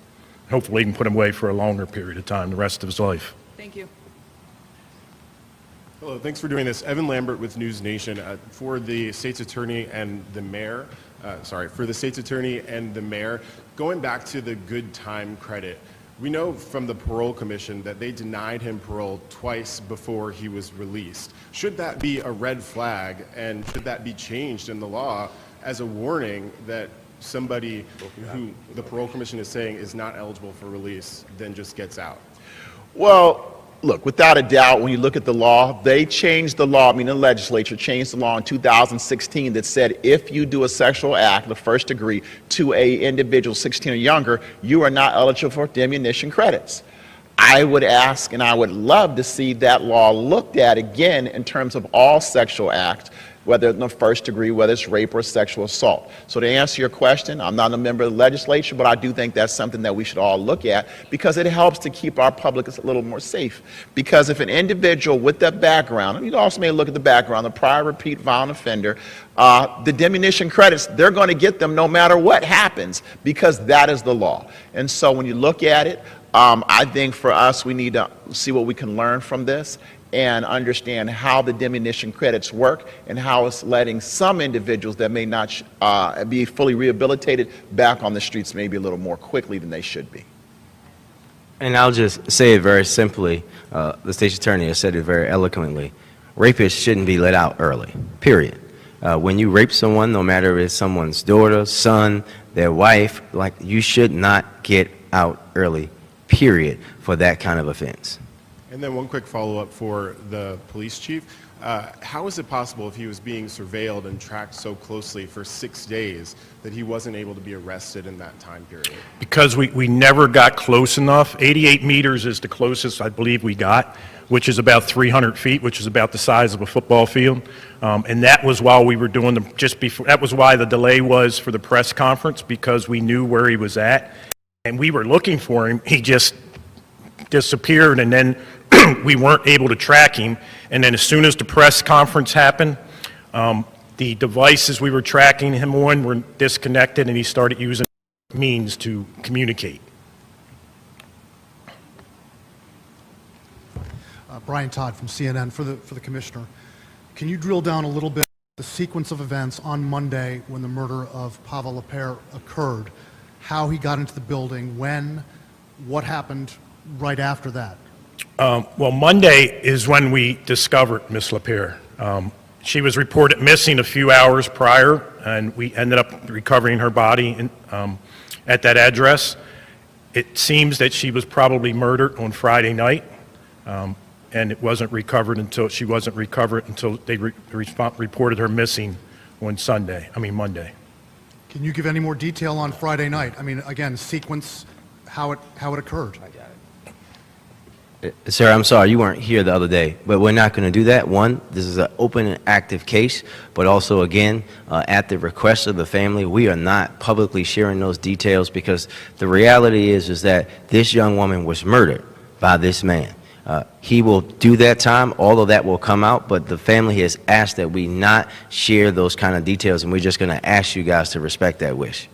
Hopefully we can put him away for a longer period of time, the rest of his life. Thank you. Hello, thanks for doing this. Evan Lambert with News Nation. For the state's attorney and the mayor, going back to the good time credit, we know from the parole commission that they denied him parole twice before he was released. Should that be a red flag, and should that be changed in the law as a warning that somebody who the parole commission is saying is not eligible for release then just gets out? Well, look, without a doubt, when you look at the law, they changed the law, I mean the legislature changed the law in 2016 that said if you do a sexual act, the first degree, to a individual 16 or younger, you are not eligible for diminution credits. I would ask, and I would love to see that law looked at again in terms of all sexual acts, whether in the first degree, whether it's rape or sexual assault. So to answer your question, I'm not a member of the legislature, but I do think that's something that we should all look at, because it helps to keep our public a little more safe. Because if an individual with that background, and you also may look at the background, the prior repeat violent offender, the diminution credits, they're going to get them no matter what happens, because that is the law. And so when you look at it, I think for us, we need to see what we can learn from this and understand how the diminution credits work and how it's letting some individuals that may not be fully rehabilitated back on the streets maybe a little more quickly than they should be. And I'll just say it very simply. The state's attorney has said it very eloquently. Rapists shouldn't be let out early, period. When you rape someone, no matter if it's someone's daughter, son, their wife, like, you should not get out early, period, for that kind of offense. And then one quick follow-up for the police chief. How is it possible, if he was being surveilled and tracked so closely for 6 days, that he wasn't able to be arrested in that time period? Because we never got close enough. 88 meters is the closest I believe we got, which is about 300 feet, which is about the size of a football field. And that was while we were doing that was why the delay was for the press conference, because we knew where he was at. And we were looking for him. He just disappeared, and then we weren't able to track him. And then as soon as the press conference happened, the devices we were tracking him on were disconnected, and he started using means to communicate. Brian Todd from CNN for the commissioner. Can you drill down a little bit the sequence of events on Monday when the murder of Pava LaPere occurred? How he got into the building, when, what happened right after that? Well, Monday is when we discovered Miss LaPere. She was reported missing a few hours prior, and we ended up recovering her body at that address. It seems that she was probably murdered on Friday night, and it wasn't recovered until they reported her missing on Monday. Can you give any more detail on Friday night? I mean, again, sequence, how it occurred. Sir, I'm sorry, you weren't here the other day, but we're not going to do that. One, this is an open and active case, but also, again, at the request of the family, we are not publicly sharing those details because the reality is that this young woman was murdered by this man. He will do that time, all of that will come out, but the family has asked that we not share those kind of details, and we're just going to ask you guys to respect that wish.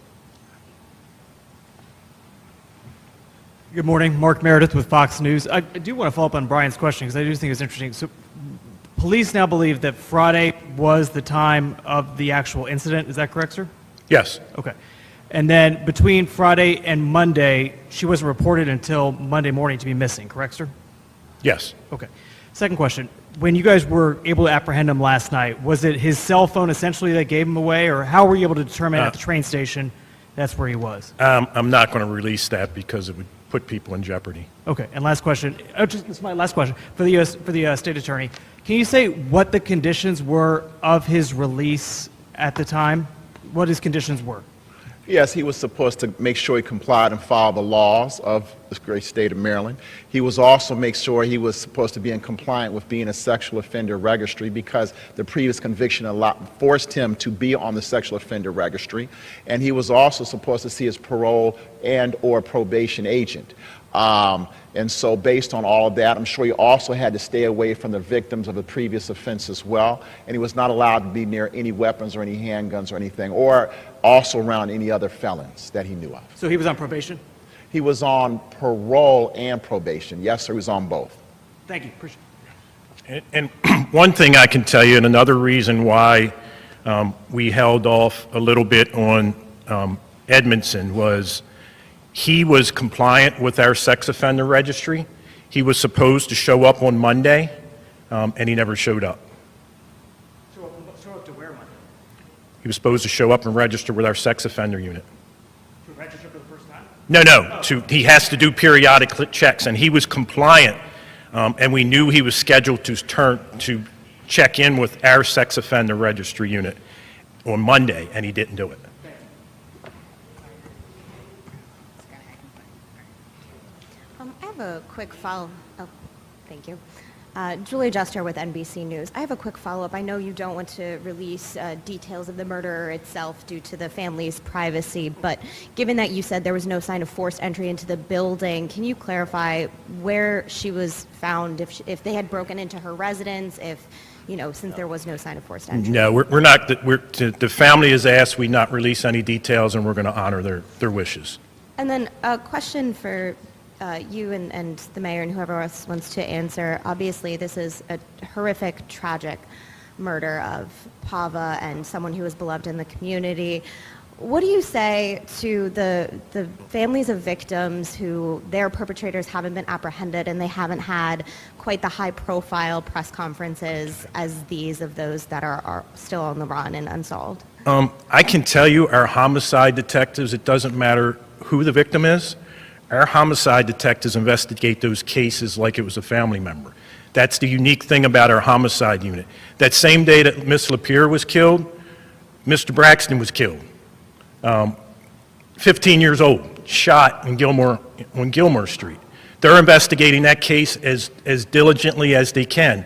Good morning, Mark Meredith with Fox News. I do want to follow up on Brian's question because I do think it's interesting. So police now believe that Friday was the time of the actual incident. Is that correct, sir? Yes. Okay. And then between Friday and Monday, she wasn't reported until Monday morning to be missing, correct, sir? Yes. Okay. Second question. When you guys were able to apprehend him last night, was it his cell phone essentially that gave him away, or how were you able to determine at the train station that's where he was? I'm not going to release that because it would put people in jeopardy. Okay, and last question. This is my last question for the state attorney. Can you say what the conditions were of his release at the time? What his conditions were? Yes, he was supposed to make sure he complied and followed the laws of the great state of Maryland. He was also make sure he was supposed to be in compliance with being a sexual offender registry because the previous conviction forced him to be on the sexual offender registry. And he was also supposed to see his parole and or probation agent. And so based on all of that, I'm sure he also had to stay away from the victims of the previous offense as well. And he was not allowed to be near any weapons or any handguns or anything, or also around any other felons that he knew of. So he was on probation? He was on parole and probation. Yes, sir, he was on both. Thank you. Appreciate it. And one thing I can tell you, and another reason why we held off a little bit on Edmondson was he was compliant with our sex offender registry. He was supposed to show up on Monday, and he never showed up. Show up to where Monday? He was supposed to show up and register with our sex offender unit. To register for the first time? No. He has to do periodic checks, and he was compliant, and we knew he was scheduled to check in with our sex offender registry unit on Monday, and he didn't do it. I have a quick follow. Oh, thank you. Julia Juster with NBC News. I have a quick follow-up. I know you don't want to release details of the murder itself due to the family's privacy, but given that you said there was no sign of forced entry into the building, can you clarify where she was found, if they had broken into her residence, if, you know, since there was no sign of forced entry? No, we're not. The family has asked we not release any details, and we're going to honor their wishes. And then a question for you and the mayor and whoever else wants to answer. Obviously, this is a horrific, tragic murder of Pava and someone who was beloved in the community. What do you say to the families of victims who their perpetrators haven't been apprehended and they haven't had quite the high-profile press conferences as these of those that are still on the run and unsolved? I can tell you, our homicide detectives, it doesn't matter who the victim is, our homicide detectives investigate those cases like it was a family member. That's the unique thing about our homicide unit. That same day that Miss LaPere was killed, Mr. Braxton was killed. 15 years old, shot on Gilmore Street. They're investigating that case as diligently as they can.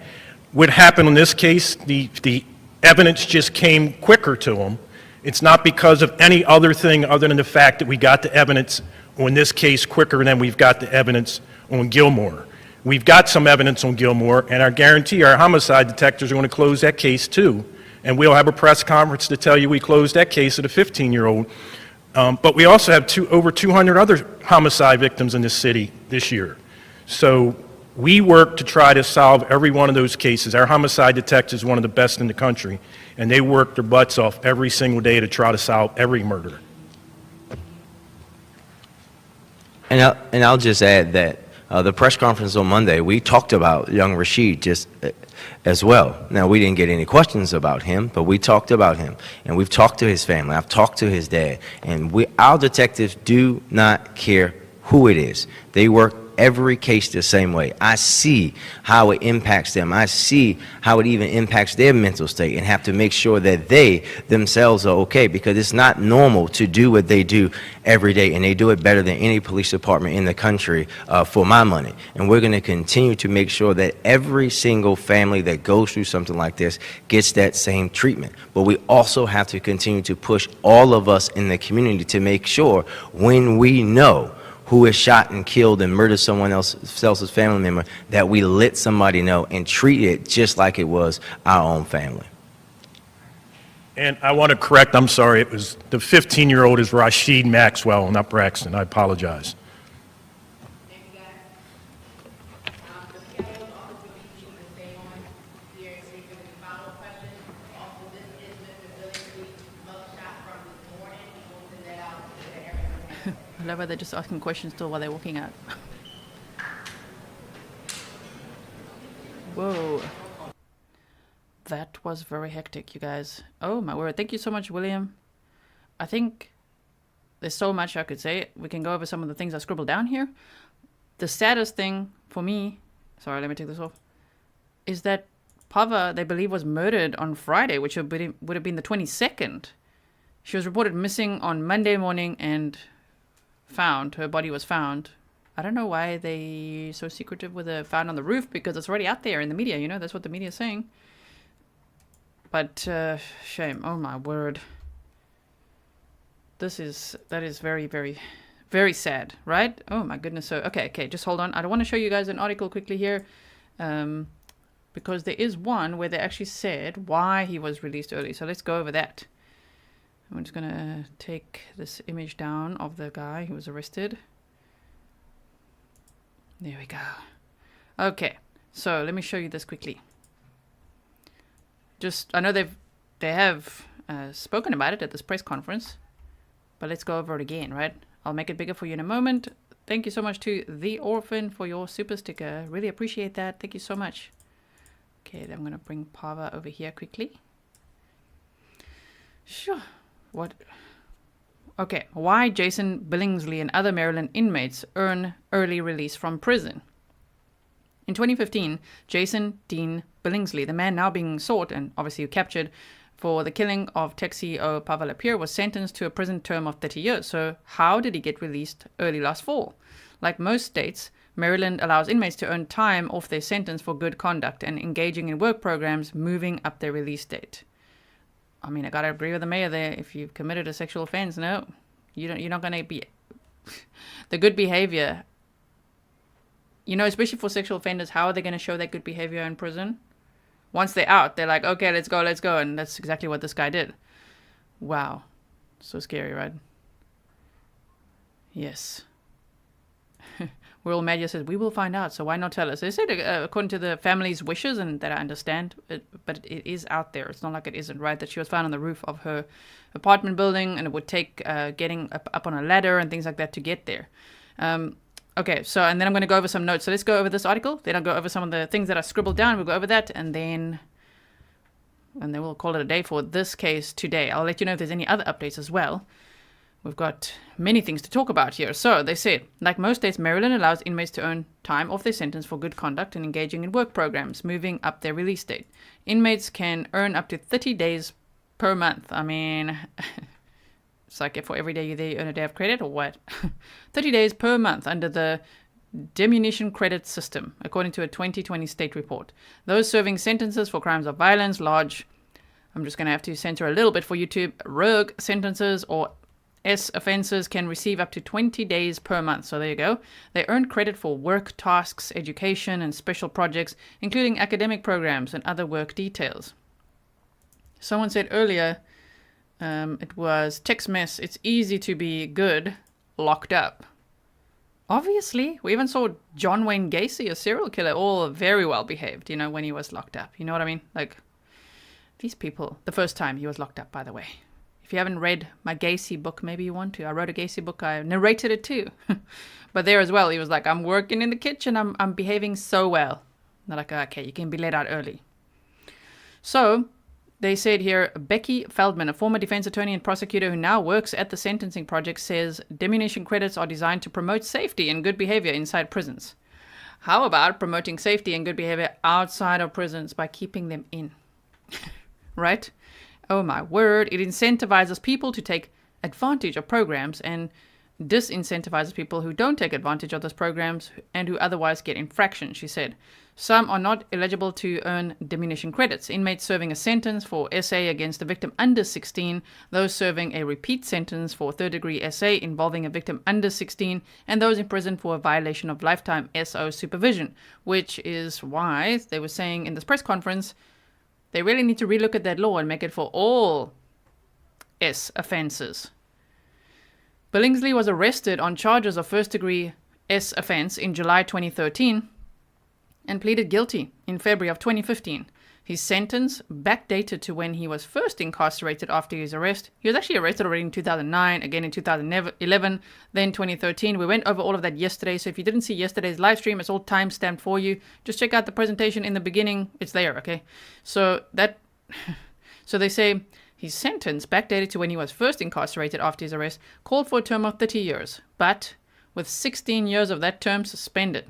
What happened in this case, the evidence just came quicker to them. It's not because of any other thing other than the fact that we got the evidence on this case quicker than we've got the evidence on Gilmore. We've got some evidence on Gilmore, and I guarantee our homicide detectives are going to close that case too. And we'll have a press conference to tell you we closed that case of the 15-year-old. But we also have over 200 other homicide victims in this city this year. So we work to try to solve every one of those cases. Our homicide detectives are one of the best in the country, and they work their butts off every single day to try to solve every murder. And I'll just add that the press conference on Monday, we talked about young Rasheed just as well. Now, we didn't get any questions about him, but we talked about him. And we've talked to his family. I've talked to his dad. And our detectives do not care who it is. They work every case the same way. I see how it impacts them. I see how it even impacts their mental state, and have to make sure that they themselves are okay, because it's not normal to do what they do every day, and they do it better than any police department in the country for my money. And we're going to continue to make sure that every single family that goes through something like this gets that same treatment. But we also have to continue to push all of us in the community to make sure when we know who is shot and killed and murdered someone else's family member, that we let somebody know and treat it just like it was our own family. And I want to correct, I'm sorry, it was the 15-year-old is Rasheed Maxwell, not Braxton. I apologize. I love how they're just asking questions still while they're walking out. Whoa. That was very hectic, you guys. Oh my word. Thank you so much, William. I think there's so much I could say. We can go over some of the things I scribbled down here. The saddest thing for me, sorry, let me take this off, is that Pava, they believe, was murdered on Friday, which would have been the 22nd. She was reported missing on Monday morning and found. Her body was found. I don't know why they so secretive with the found on the roof, because it's already out there in the media, you know, that's what the media is saying. But shame. Oh my word. That is very, very, very sad, right? Oh my goodness. So okay, just hold on. I don't want to show you guys an article quickly here, because there is one where they actually said why he was released early. So let's go over that. I'm just gonna take this image down of the guy who was arrested. There we go. Okay, so let me show you this quickly. I know they have spoken about it at this press conference, but let's go over it again, right? I'll make it bigger for you in a moment. Thank you so much to The Orphan for your super sticker. Really appreciate that. Thank you so much. Okay, then I'm gonna bring Pava over here quickly. Sure. What? Okay, why Jason Billingsley and other Maryland inmates earn early release from prison. In 2015, Jason Dean Billingsley, the man now being sought and obviously captured for the killing of tech CEO Pava LaPere, was sentenced to a prison term of 30 years. So how did he get released early last fall? Like most states, Maryland allows inmates to earn time off their sentence for good conduct and engaging in work programs, moving up their release date. I mean, I gotta agree with the mayor there. If you've committed a sexual offense, no, you're not gonna be the good behavior. You know, especially for sexual offenders, how are they gonna show that good behavior in prison? Once they're out, they're like, okay, let's go, and that's exactly what this guy did. Wow, so scary, right? Yes. Royal Media says, we will find out, so why not tell us? They said according to the family's wishes, and that I understand, but it is out there. It's not like it isn't, right? That she was found on the roof of her apartment building, and it would take getting up on a ladder and things like that to get there. Okay, so, and then I'm going to go over some notes. So let's go over this article. Then I'll go over some of the things that I scribbled down. We'll go over that, and then we'll call it a day for this case today. I'll let you know if there's any other updates as well. We've got many things to talk about here. So they said, like most states, Maryland allows inmates to earn time off their sentence for good conduct and engaging in work programs, moving up their release date. Inmates can earn up to 30 days per month. I mean, it's like for every day you're there, you earn a day of credit, or what? 30 days per month under the diminution credit system, according to a 2020 state report. Those serving sentences for crimes of violence, large, I'm just going to have to censor a little bit for YouTube, rogue sentences or S offenses can receive up to 20 days per month. So there you go. They earn credit for work tasks, education, and special projects, including academic programs and other work details. Someone said earlier, it was text mess, it's easy to be good locked up. Obviously, we even saw John Wayne Gacy, a serial killer, all very well behaved, you know, when he was locked up. You know what I mean? Like, these people, the first time he was locked up, by the way. If you haven't read my Gacy book, maybe you want to. I wrote a Gacy book. I narrated it too. But there as well, he was like, I'm working in the kitchen. I'm behaving so well. They're like, okay, you can be let out early. So They said here, Becky Feldman, a former defense attorney and prosecutor who now works at the Sentencing Project, says diminution credits are designed to promote safety and good behavior inside prisons. How about promoting safety and good behavior outside of prisons by keeping them in? Right? Oh my word, it incentivizes people to take advantage of programs and disincentivizes people who don't take advantage of those programs and who otherwise get infractions, she said. Some are not eligible to earn diminution credits. Inmates serving a sentence for SA against a victim under 16, those serving a repeat sentence for third-degree SA involving a victim under 16, and those in prison for a violation of lifetime SO supervision, which is why they were saying in this press conference they really need to relook at that law and make it for all S offenses. Billingsley was arrested on charges of first-degree S offense in July 2013 and pleaded guilty in February of 2015. His sentence backdated to when he was first incarcerated after his arrest. He was actually arrested already in 2009, again in 2011, then 2013. We went over all of that yesterday, so if you didn't see yesterday's live stream, it's all time-stamped for you. Just check out the presentation in the beginning. It's there, okay? So they say his sentence, backdated to when he was first incarcerated after his arrest, called for a term of 30 years, but with 16 years of that term suspended.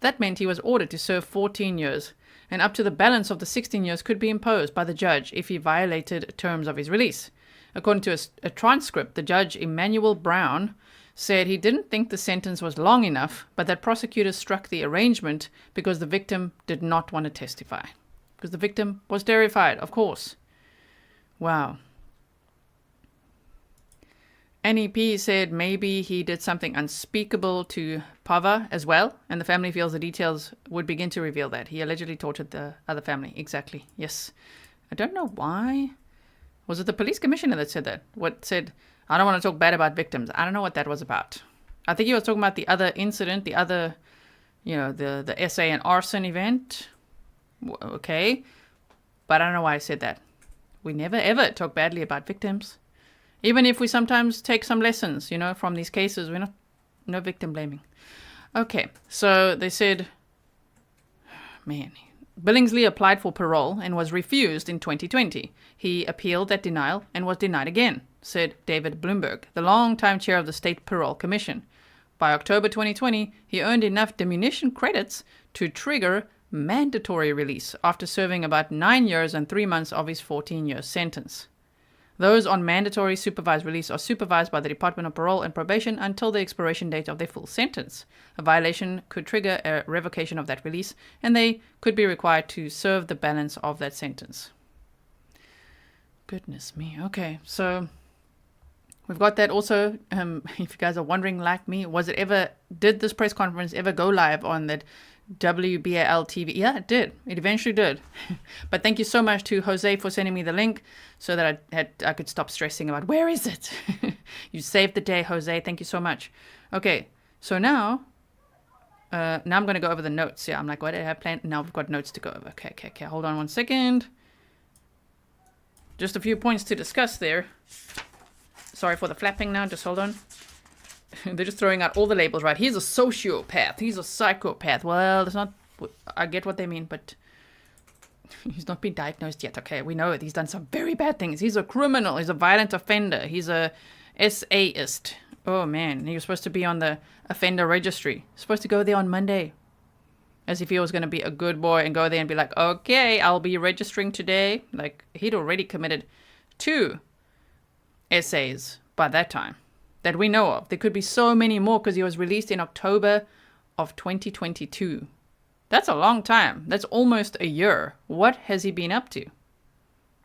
That meant he was ordered to serve 14 years, and up to the balance of the 16 years could be imposed by the judge if he violated terms of his release. According to a transcript, the judge, Emmanuel Brown, said he didn't think the sentence was long enough, but that prosecutors struck the arrangement because the victim did not want to testify. Because the victim was terrified, of course. Wow. NEP said maybe he did something unspeakable to Pava as well, and the family feels the details would begin to reveal that. He allegedly tortured the other family. Exactly. Yes. I don't know why. Was it the police commissioner that said that? What said, I don't want to talk bad about victims. I don't know what that was about. I think he was talking about the other incident, the other, the SA and arson event. Okay. But I don't know why I said that. We never ever talk badly about victims. Even if we sometimes take some lessons, from these cases, no victim blaming. Okay, so they said, Billingsley applied for parole and was refused in 2020. He appealed that denial and was denied again, said David Bloomberg, the longtime chair of the State Parole Commission. By October 2020, he earned enough diminution credits to trigger mandatory release after serving about 9 years and 3 months of his 14-year sentence. Those on mandatory supervised release are supervised by the Department of Parole and Probation until the expiration date of their full sentence. A violation could trigger a revocation of that release, and they could be required to serve the balance of that sentence. Goodness me. Okay, so we've got that also. If you guys are wondering, like me, did this press conference ever go live on that WBAL TV? Yeah, it did. It eventually did. But thank you so much to Jose for sending me the link so that I could stop stressing about where is it. You saved the day, Jose. Thank you so much. Okay, so now I'm going to go over the notes. Yeah, I'm like, what did I have planned? Now we've got notes to go over. Okay. Hold on one second. Just a few points to discuss there. Sorry for the flapping now. Just hold on. They're just throwing out all the labels, right? He's a sociopath. He's a psychopath. Well, it's not. I get what they mean, but he's not been diagnosed yet. Okay, we know it. He's done some very bad things. He's a criminal. He's a violent offender. He's a SAist. Oh, man. He was supposed to be on the offender registry. Supposed to go there on Monday. As if he was going to be a good boy and go there and be like, okay, I'll be registering today. Like, he'd already committed 2 SAs by that time. That we know of. There could be so many more because he was released in October of 2022. That's a long time. That's almost a year. What has he been up to?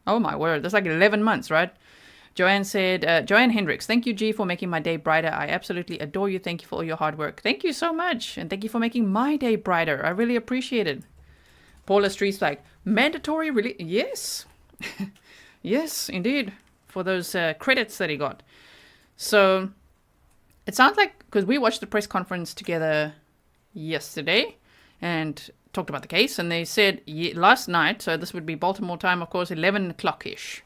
Oh my word. That's like 11 months, right? Joanne said, Joanne Hendricks, thank you, G, for making my day brighter. I absolutely adore you. Thank you for all your hard work. Thank you so much. And thank you for making my day brighter. I really appreciate it. Paula Street's like, mandatory release. Yes. Yes, indeed. For those credits that he got. So it sounds like, because we watched the press conference together yesterday and talked about the case, and they said last night, so this would be Baltimore time, of course, 11 o'clock-ish,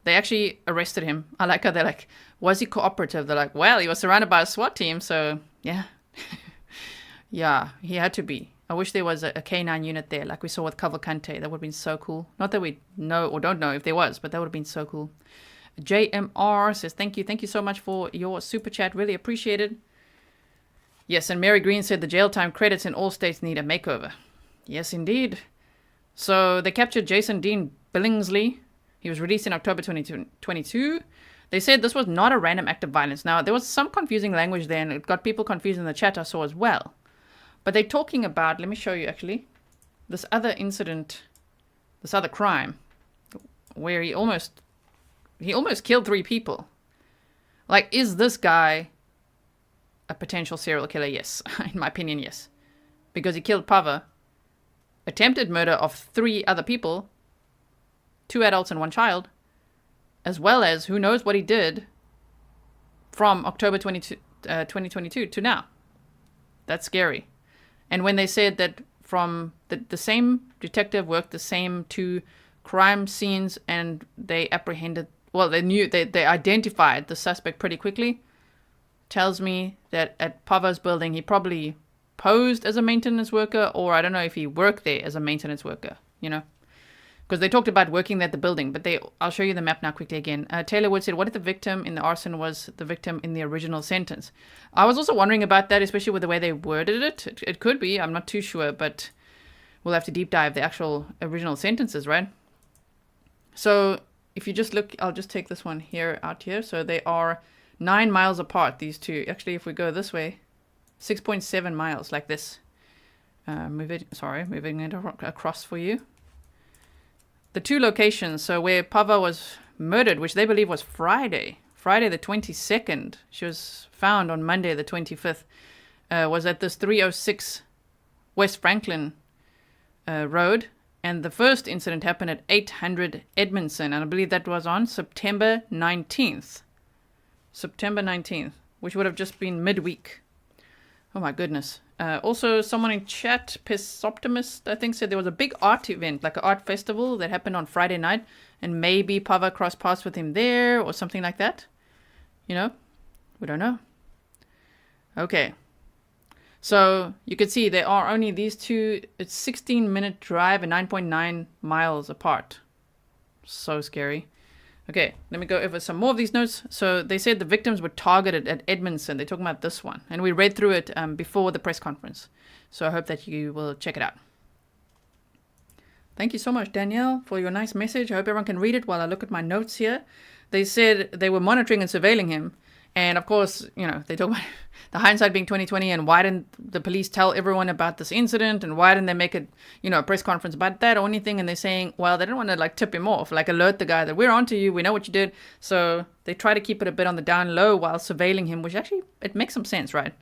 they actually arrested him. I like how they're like, was he cooperative? They're like, well, he was surrounded by a SWAT team, so yeah. Yeah, he had to be. I wish there was a K9 unit there, like we saw with Cavalcante. That would have been so cool. Not that we know or don't know if there was, but that would have been so cool. JMR says, thank you so much for your super chat. Really appreciate it. Yes, and Mary Green said the jail time credits in all states need a makeover. Yes, indeed. So they captured Jason Dean Billingsley. He was released in October 2022. They said this was not a random act of violence. Now, there was some confusing language there, and it got people confused in the chat I saw as well. But they're talking about, let me show you actually, this other incident, this other crime, where he almost killed 3 people. Like, is this guy a potential serial killer? Yes. In my opinion, yes. Because he killed Pava, attempted murder of 3 other people, 2 adults and 1 child, as well as who knows what he did from October 2022 to now. That's scary. And when they said that from the same detective worked the same 2 crime scenes and they apprehended, well, they identified the suspect pretty quickly, tells me that at Pava's building he probably posed as a maintenance worker, or I don't know if he worked there as a maintenance worker, you know. Because they talked about working at the building, but I'll show you the map now quickly again. Taylor Wood said, what if the victim in the arson was the victim in the original sentence? I was also wondering about that, especially with the way they worded it. It could be, I'm not too sure, but we'll have to deep dive the actual original sentences, right? So if you just look, I'll just take this one here out here. So they are 9 miles apart, these two. Actually, if we go this way, 6.7 miles, like this. Moving it across for you. The 2 locations, so where Pava was murdered, which they believe was Friday the 22nd, she was found on Monday the 25th, was at this 306 West Franklin Road. And the first incident happened at 800 Edmondson, and I believe that was on September 19th. September 19th, which would have just been midweek. Oh my goodness. Also, someone in chat, Pesoptimist, I think, said there was a big art event, like an art festival that happened on Friday night, and maybe Pava crossed paths with him there or something like that. You know? We don't know. Okay. So you can see there are only these 2, it's 16-minute drive and 9.9 miles apart. So scary. Okay, let me go over some more of these notes. So they said the victims were targeted at Edmondson. They're talking about this one. And we read through it before the press conference. So I hope that you will check it out. Thank you so much, Danielle, for your nice message. I hope everyone can read it while I look at my notes here. They said they were monitoring and surveilling him. And of course, you know, they talk about the hindsight being 20/20, and why didn't the police tell everyone about this incident, and why didn't they make it, you know, a press conference about that or anything? And they're saying, well, they didn't want to like tip him off, like alert the guy that we're onto you, we know what you did. So they try to keep it a bit on the down low while surveilling him, which actually, it makes some sense, right?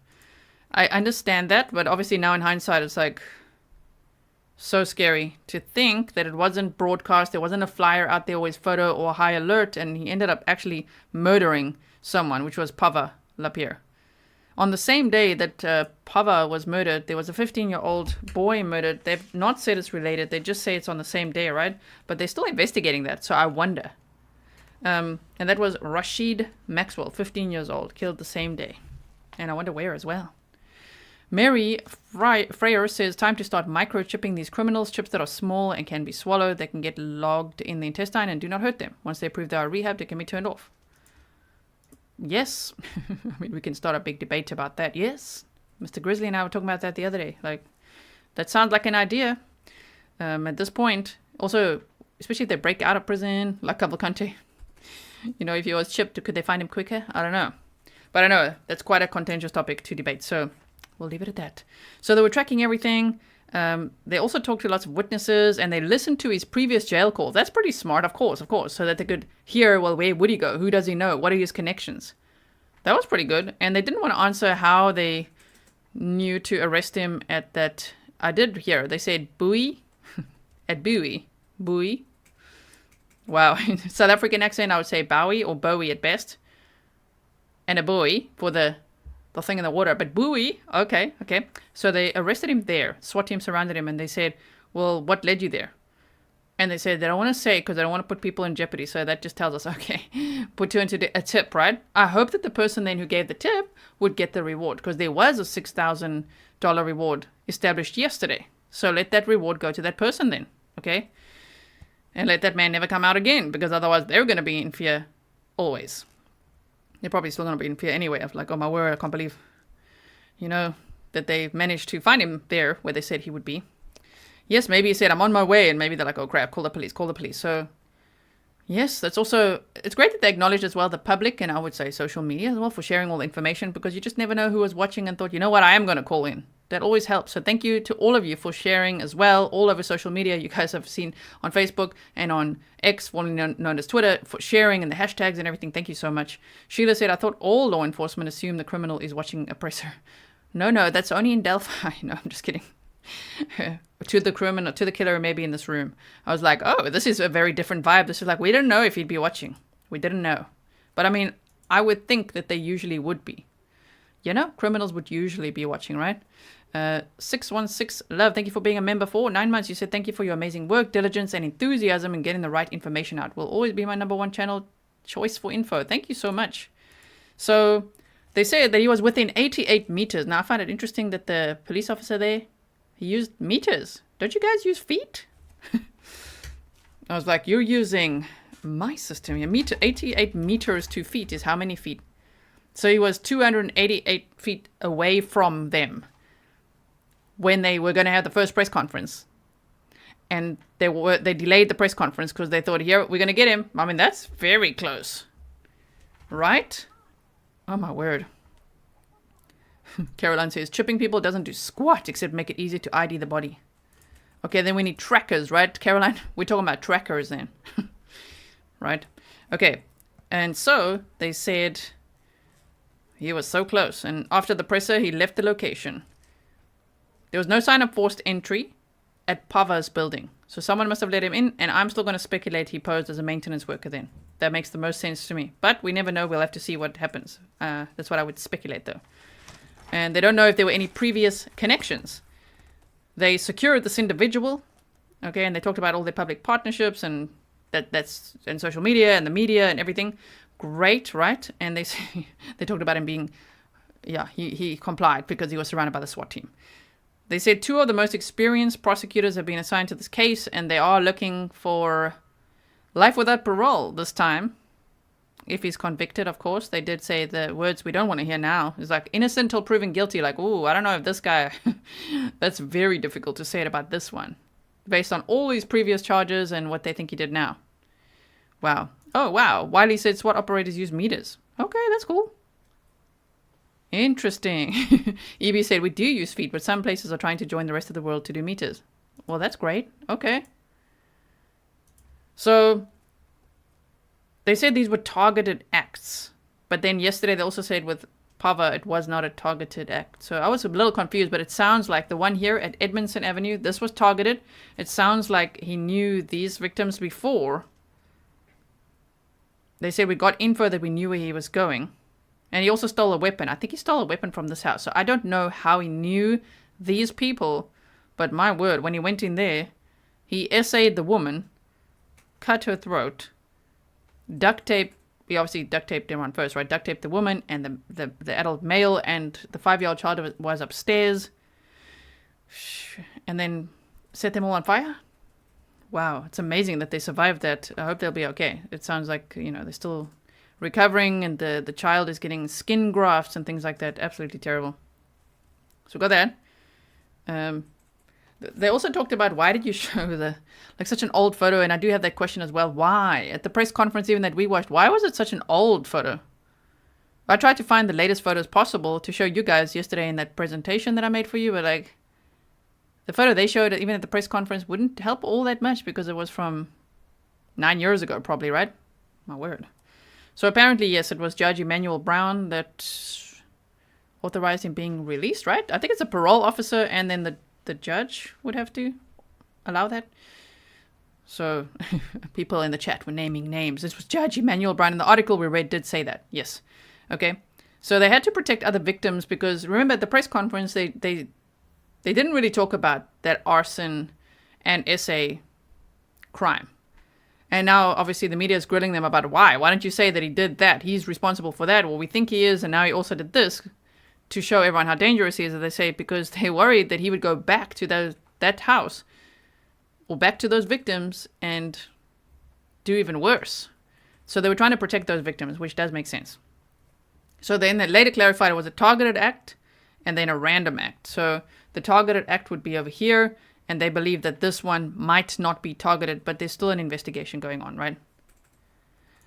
I understand that, but obviously now in hindsight, it's like so scary to think that it wasn't broadcast, there wasn't a flyer out there or his photo or high alert, and he ended up actually murdering someone, which was Pava LaPere. On the same day that Pava was murdered, there was a 15-year-old boy murdered. They've not said it's related. They just say it's on the same day, right? But they're still investigating that, so I wonder. And that was Rasheed Maxwell, 15 years old, killed the same day. And I wonder where as well. Mary Freyer says, time to start microchipping these criminals. Chips that are small and can be swallowed. They can get logged in the intestine and do not hurt them. Once they prove they are rehabbed, they can be turned off. Yes. I mean, we can start a big debate about that. Yes. Mr. Grizzly and I were talking about that the other day. Like, that sounds like an idea at this point. Also, especially if they break out of prison, like Cavalcante. You know, if he was chipped, could they find him quicker? I don't know. But I know that's quite a contentious topic to debate. So we'll leave it at that. So they were tracking everything. They also talked to lots of witnesses, and they listened to his previous jail calls. That's pretty smart, of course, so that they could hear, well, where would he go? Who does he know? What are his connections? That was pretty good. And they didn't want to answer how they knew to arrest him at that. I did hear. They said Bowie. At Bowie. Bowie. Wow. South African accent, I would say Bowie or Bowie at best. And a buoy for the thing in the water. But Bowie, okay. So they arrested him there. SWAT team surrounded him, and they said, well, what led you there? And they said, they don't want to say because they don't want to put people in jeopardy. So that just tells us, okay, put you into a tip, right? I hope that the person then who gave the tip would get the reward, because there was a $6,000 reward established yesterday. So let that reward go to that person then, okay? And let that man never come out again, because otherwise they're going to be in fear always. They're probably still going to be in fear anyway of like, oh my word, I can't believe, that they managed to find him there where they said he would be. Yes, maybe he said, I'm on my way, and maybe they're like, oh crap, call the police. So yes, that's also, it's great that they acknowledge as well the public, and I would say social media as well, for sharing all the information, because you just never know who was watching and thought, you know what, I am going to call in. That always helps. So thank you to all of you for sharing as well, all over social media. You guys have seen on Facebook and on X, formerly known as Twitter, for sharing and the hashtags and everything. Thank you so much. Sheila said, I thought all law enforcement assume the criminal is watching oppressor. No, that's only in Delphi. No, I'm just kidding. To the criminal, to the killer, maybe in this room. I was like, oh, this is a very different vibe. This is like, we didn't know if he'd be watching. We didn't know. But I mean, I would think that they usually would be. Criminals would usually be watching, right? 616 Love, thank you for being a member for 9 months. You said, thank you for your amazing work, diligence, and enthusiasm in getting the right information out. Will always be my number one channel choice for info. Thank you so much. So they said that he was within 88 meters. Now, I find it interesting that the police officer there, he used meters. Don't you guys use feet? I was like, you're using my system. Your 88 meters to feet is how many feet? So he was 288 feet away from them when they were going to have the first press conference. And they delayed the press conference because they thought, here, we're going to get him. I mean, that's very close. Right? Oh, my word. Caroline says, chipping people doesn't do squat except make it easy to ID the body. Okay, then we need trackers, right, Caroline? We're talking about trackers then. Right? Okay. And so they said he was so close. And after the presser, he left the location. There was no sign of forced entry at Pava's building. So someone must have let him in, and I'm still going to speculate he posed as a maintenance worker then. That makes the most sense to me. But we never know. We'll have to see what happens. That's what I would speculate, though. And they don't know if there were any previous connections. They secured this individual, okay, and they talked about all their public partnerships and that's and social media and the media and everything. Great, right? And they talked about him being, he complied because he was surrounded by the SWAT team. They said 2 of the most experienced prosecutors have been assigned to this case, and they are looking for life without parole this time. If he's convicted, of course. They did say the words we don't want to hear now. It's like innocent till proven guilty. Like, ooh, I don't know if this guy... That's very difficult to say it about this one. Based on all these previous charges and what they think he did now. Wow. Oh, wow. Wiley said SWAT operators use meters. Okay, that's cool. Interesting. EB said, we do use feet, but some places are trying to join the rest of the world to do meters. Well, that's great. Okay. So, they said these were targeted acts. But then yesterday they also said with Pava, it was not a targeted act. So I was a little confused, but it sounds like the one here at Edmondson Avenue, this was targeted. It sounds like he knew these victims before. They said we got info that we knew where he was going. And he also stole a weapon. I think he stole a weapon from this house. So I don't know how he knew these people. But my word, when he went in there, he essayed the woman, cut her throat, duct tape. We obviously duct taped everyone first, right? Duct taped the woman and the adult male, and the 5-year-old child was upstairs. And then set them all on fire. Wow, it's amazing that they survived that. I hope they'll be okay. It sounds like, they're still recovering, and the child is getting skin grafts and things like that. Absolutely terrible. So we got that. They also talked about, why did you show such an old photo? And I do have that question as well. Why? At the press conference even that we watched, why was it such an old photo? I tried to find the latest photos possible to show you guys yesterday in that presentation that I made for you, but the photo they showed even at the press conference wouldn't help all that much because it was from 9 years ago probably, right? My word. So apparently, yes, it was Judge Emmanuel Brown that authorized him being released, right? I think it's a parole officer, and then the judge would have to allow that. So people in the chat were naming names. This was Judge Emmanuel Brown, and the article we read did say that. Yes. Okay. So they had to protect other victims because, remember, at the press conference, they didn't really talk about that arson and SA crime. And now, obviously, the media is grilling them about why. Why don't you say that he did that? He's responsible for that. Well, we think he is, and now he also did this. to show everyone how dangerous he is, as they say, because they worried that he would go back to that house or back to those victims and do even worse. So they were trying to protect those victims, which does make sense. So then they later clarified it was a targeted act and then a random act. So the targeted act would be over here, and they believe that this one might not be targeted, but there's still an investigation going on, right?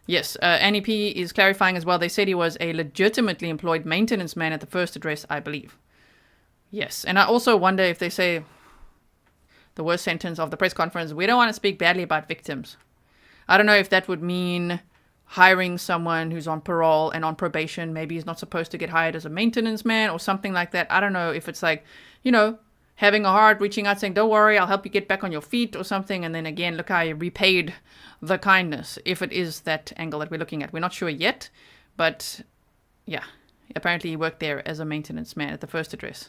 Yes, NEP is clarifying as well. They said he was a legitimately employed maintenance man at the first address, I believe. Yes, and I also wonder if they say the worst sentence of the press conference, we don't want to speak badly about victims. I don't know if that would mean hiring someone who's on parole and on probation. Maybe he's not supposed to get hired as a maintenance man or something like that. I don't know if it's like, having a heart, reaching out, saying, don't worry, I'll help you get back on your feet or something. And then again, look how you repaid the kindness, if it is that angle that we're looking at. We're not sure yet, but yeah, apparently he worked there as a maintenance man at the first address.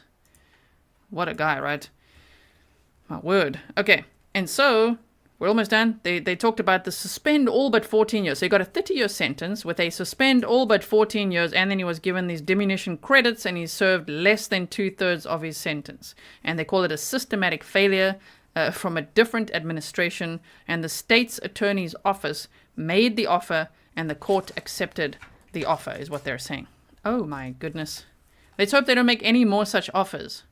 What a guy, right? My word. Okay, and so we're almost done. They talked about the suspend all but 14 years. So he got a 30-year sentence with a suspend all but 14 years, and then he was given these diminution credits, and he served less than 2/3 of his sentence. And they call it a systematic failure from a different administration, and the state's attorney's office made the offer, and the court accepted the offer, is what they're saying. Oh my goodness. Let's hope they don't make any more such offers.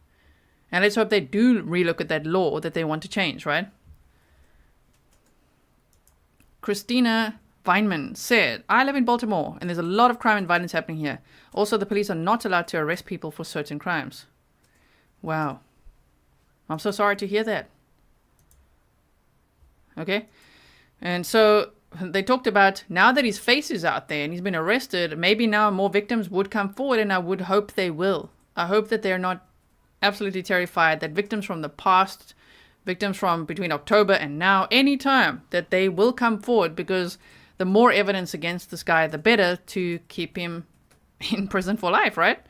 And let's hope they do relook at that law that they want to change, right? Christina Weinman said, I live in Baltimore, and there's a lot of crime and violence happening here. Also, the police are not allowed to arrest people for certain crimes. Wow. I'm so sorry to hear that. Okay? And so they talked about now that his face is out there and he's been arrested, maybe now more victims would come forward, and I would hope they will. I hope that they're not absolutely terrified that victims from the past, victims from between October and now, any time, that they will come forward, because the more evidence against this guy, the better to keep him in prison for life, right?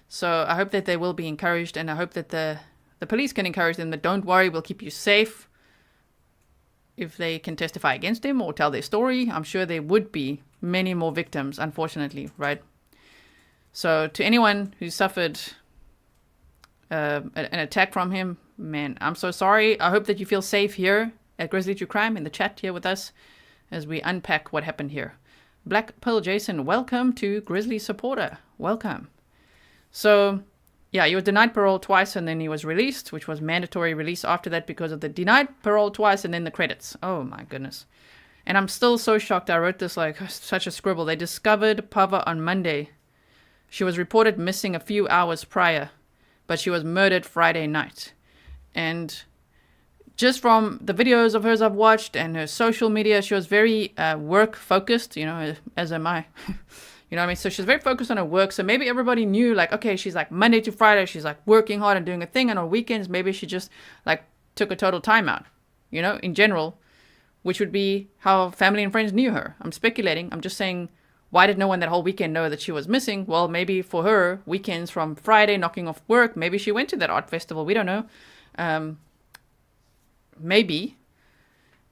So I hope that they will be encouraged, and I hope that the police can encourage them that don't worry, we'll keep you safe. If they can testify against him or tell their story, I'm sure there would be many more victims, unfortunately, right? So to anyone who suffered an attack from him, man, I'm so sorry. I hope that you feel safe here at Grizzly True Crime in the chat here with us as we unpack what happened here. Black Pearl Jason, welcome to Grizzly Supporter. Welcome. So, yeah, he was denied parole twice, and then he was released, which was mandatory release after that because of the denied parole twice and then the credits. Oh my goodness. And I'm still so shocked. I wrote this like such a scribble. They discovered Pava on Monday. She was reported missing a few hours prior, but she was murdered Friday night. And just from the videos of hers I've watched and her social media, she was very work focused, as am I. You know what I mean? So she's very focused on her work. So maybe everybody knew, like, okay, she's like Monday to Friday, she's like working hard and doing a thing. And on weekends, maybe she just like took a total timeout, in general, which would be how family and friends knew her. I'm speculating. I'm just saying, why did no one that whole weekend know that she was missing? Well, maybe for her, weekends from Friday, knocking off work, maybe she went to that art festival. We don't know. Maybe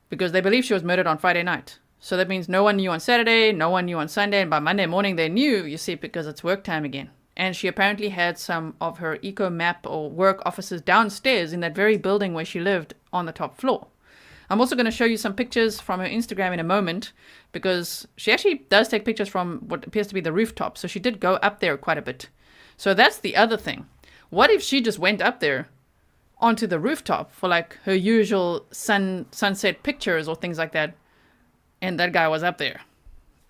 because they believe she was murdered on Friday night. So that means no one knew on Saturday, no one knew on Sunday, and by Monday morning they knew, you see, because it's work time again. And she apparently had some of her eco-map or work offices downstairs in that very building where she lived on the top floor. I'm also going to show you some pictures from her Instagram in a moment, because she actually does take pictures from what appears to be the rooftop. So she did go up there quite a bit. So that's the other thing. What if she just went up there onto the rooftop for like her usual sunset pictures or things like that, and that guy was up there?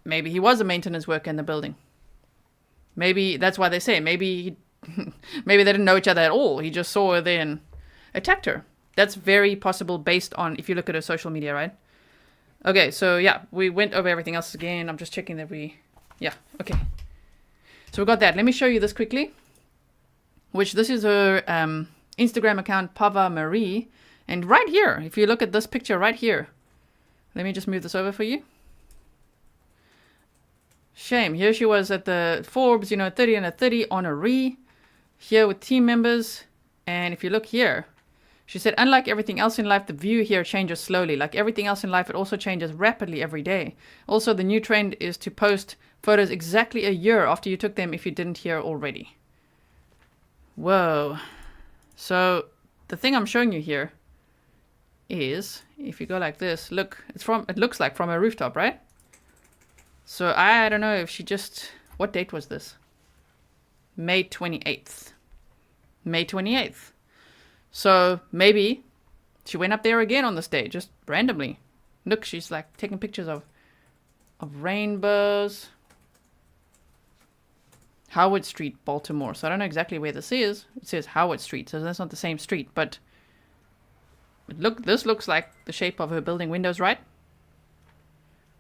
Maybe he was a maintenance worker in the building. Maybe that's why they say, maybe they didn't know each other at all. He just saw her there and attacked her. That's very possible based on if you look at her social media, right? Okay, so yeah, we went over everything else again. I'm just checking that yeah, okay. So we got that. Let me show you this quickly, which this is her Instagram account, Pava Marie. And right here, if you look at this picture right here, let me just move this over for you. Shame. Here she was at the Forbes, 30 and a 30 honoree, here with team members. And if you look here, she said, unlike everything else in life, the view here changes slowly. Like everything else in life, it also changes rapidly every day. Also, the new trend is to post photos exactly a year after you took them if you didn't hear already. Whoa. So the thing I'm showing you here is, if you go like this, look, it looks like from a rooftop, right? So I don't know if she just, what date was this? May 28th. May 28th. So maybe she went up there again on this day, just randomly. Look, she's like taking pictures of rainbows. Howard Street, Baltimore. So I don't know exactly where this is. It says Howard Street, so that's not the same street, but look, this looks like the shape of her building windows, right?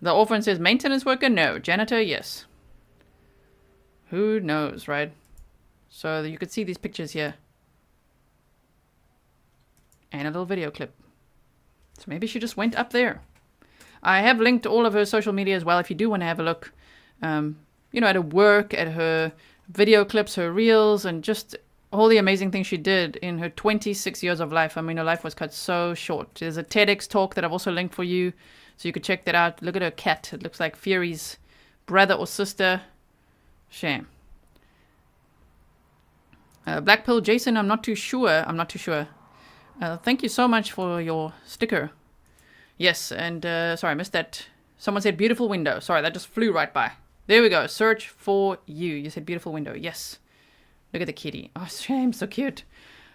The orphan says maintenance worker, no. Janitor, yes. Who knows, right? So you could see these pictures here. And a little video clip. So maybe she just went up there. I have linked all of her social media as well if you do want to have a look. You know, at her work, at her video clips, her reels, and just all the amazing things she did in her 26 years of life. I mean, her life was cut so short. There's a TEDx talk that I've also linked for you, so you could check that out. Look at her cat. It looks like Fury's brother or sister. Shame. Black Pill Jason, I'm not too sure. Thank you so much for your sticker. Yes, and sorry, I missed that. Someone said beautiful window. Sorry, that just flew right by. There we go. Search for you. You said beautiful window. Yes. Look at the kitty. Oh, shame. So cute.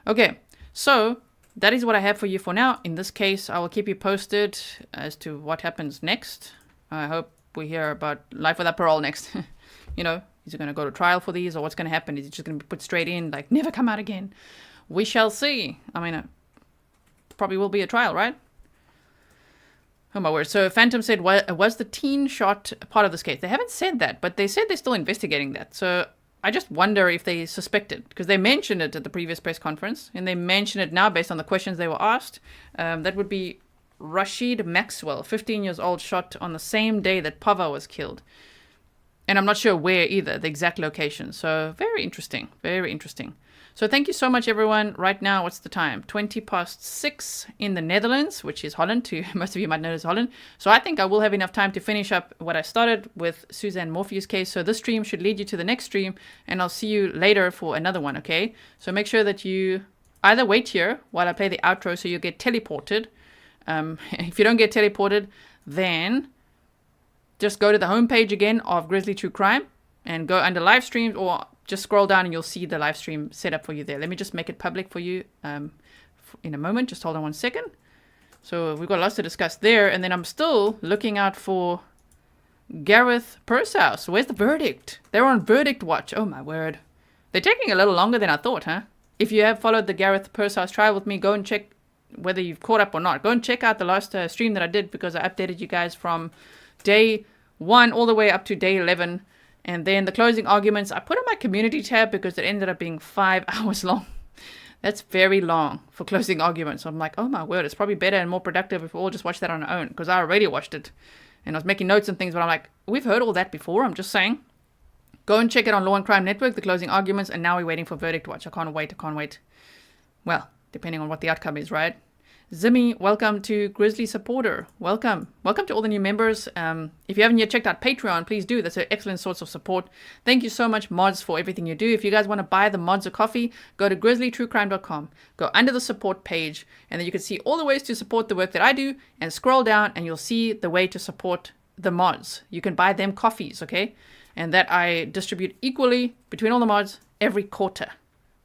Okay. So that is what I have for you for now. In this case, I will keep you posted as to what happens next. I hope we hear about life without parole next. You know, is he going to go to trial for these, or what's going to happen? Is he just going to be put straight in, like never come out again? We shall see. I mean, probably will be a trial, right? Oh my word. So Phantom said, was the teen shot part of this case? They haven't said that, but they said they're still investigating that. So I just wonder if they suspect it, because they mentioned it at the previous press conference, and they mention it now based on the questions they were asked. That would be Rasheed Maxwell, 15 years old, shot on the same day that Pava was killed. And I'm not sure where either, the exact location. So very interesting, very interesting. So thank you so much, everyone. Right now, what's the time? 6:20 in the Netherlands, which is Holland. Most of you might know it's Holland. So I think I will have enough time to finish up what I started with Suzanne Morphew's case. So this stream should lead you to the next stream, and I'll see you later for another one, okay? So make sure that you either wait here while I play the outro so you get teleported. If you don't get teleported, then just go to the homepage again of Grizzly True Crime and go under live streams, or just scroll down and you'll see the live stream set up for you there. Let me just make it public for you in a moment. Just hold on 1 second. So we've got lots to discuss there. And then I'm still looking out for Gareth Pursehouse. Where's the verdict? They're on verdict watch. Oh my word. They're taking a little longer than I thought, huh? If you have followed the Gareth Pursehouse trial with me, go and check whether you've caught up or not. Go and check out the last stream that I did, because I updated you guys from day 1 all the way up to day 11. And then the closing arguments, I put on my community tab because it ended up being 5 hours long. That's very long for closing arguments. So I'm like, oh my word, it's probably better and more productive if we all just watch that on our own, because I already watched it. And I was making notes and things, but I'm like, we've heard all that before. I'm just saying. Go and check it on Law and Crime Network, the closing arguments, and now we're waiting for verdict watch. I can't wait. Well, depending on what the outcome is, right? Zimmy, welcome to Grizzly Supporter. Welcome. Welcome to all the new members. If you haven't yet checked out Patreon, please do. That's an excellent source of support. Thank you so much, mods, for everything you do. If you guys want to buy the mods a coffee, go to grizzlytruecrime.com. Go under the support page, and then you can see all the ways to support the work that I do, and scroll down, and you'll see the way to support the mods. You can buy them coffees, okay? And that I distribute equally between all the mods every quarter.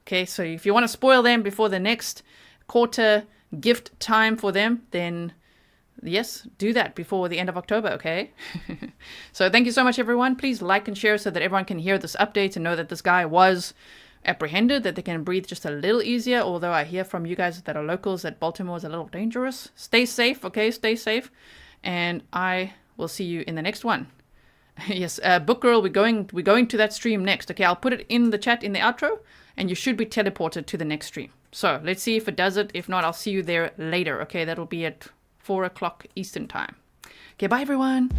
Okay, so if you want to spoil them before the next quarter gift time for them, then yes, do that before the end of October, okay? So thank you so much, everyone. Please like and share so that everyone can hear this update and know that this guy was apprehended, that they can breathe just a little easier, although I hear from you guys that are locals that Baltimore is a little dangerous. Stay safe, okay? Stay safe. And I will see you in the next one. Yes, Book Girl, we're going to that stream next, okay? I'll put it in the chat in the outro, and you should be teleported to the next stream. So let's see if it does it. If not, I'll see you there later. Okay, that'll be at 4 o'clock Eastern time. Okay, bye everyone.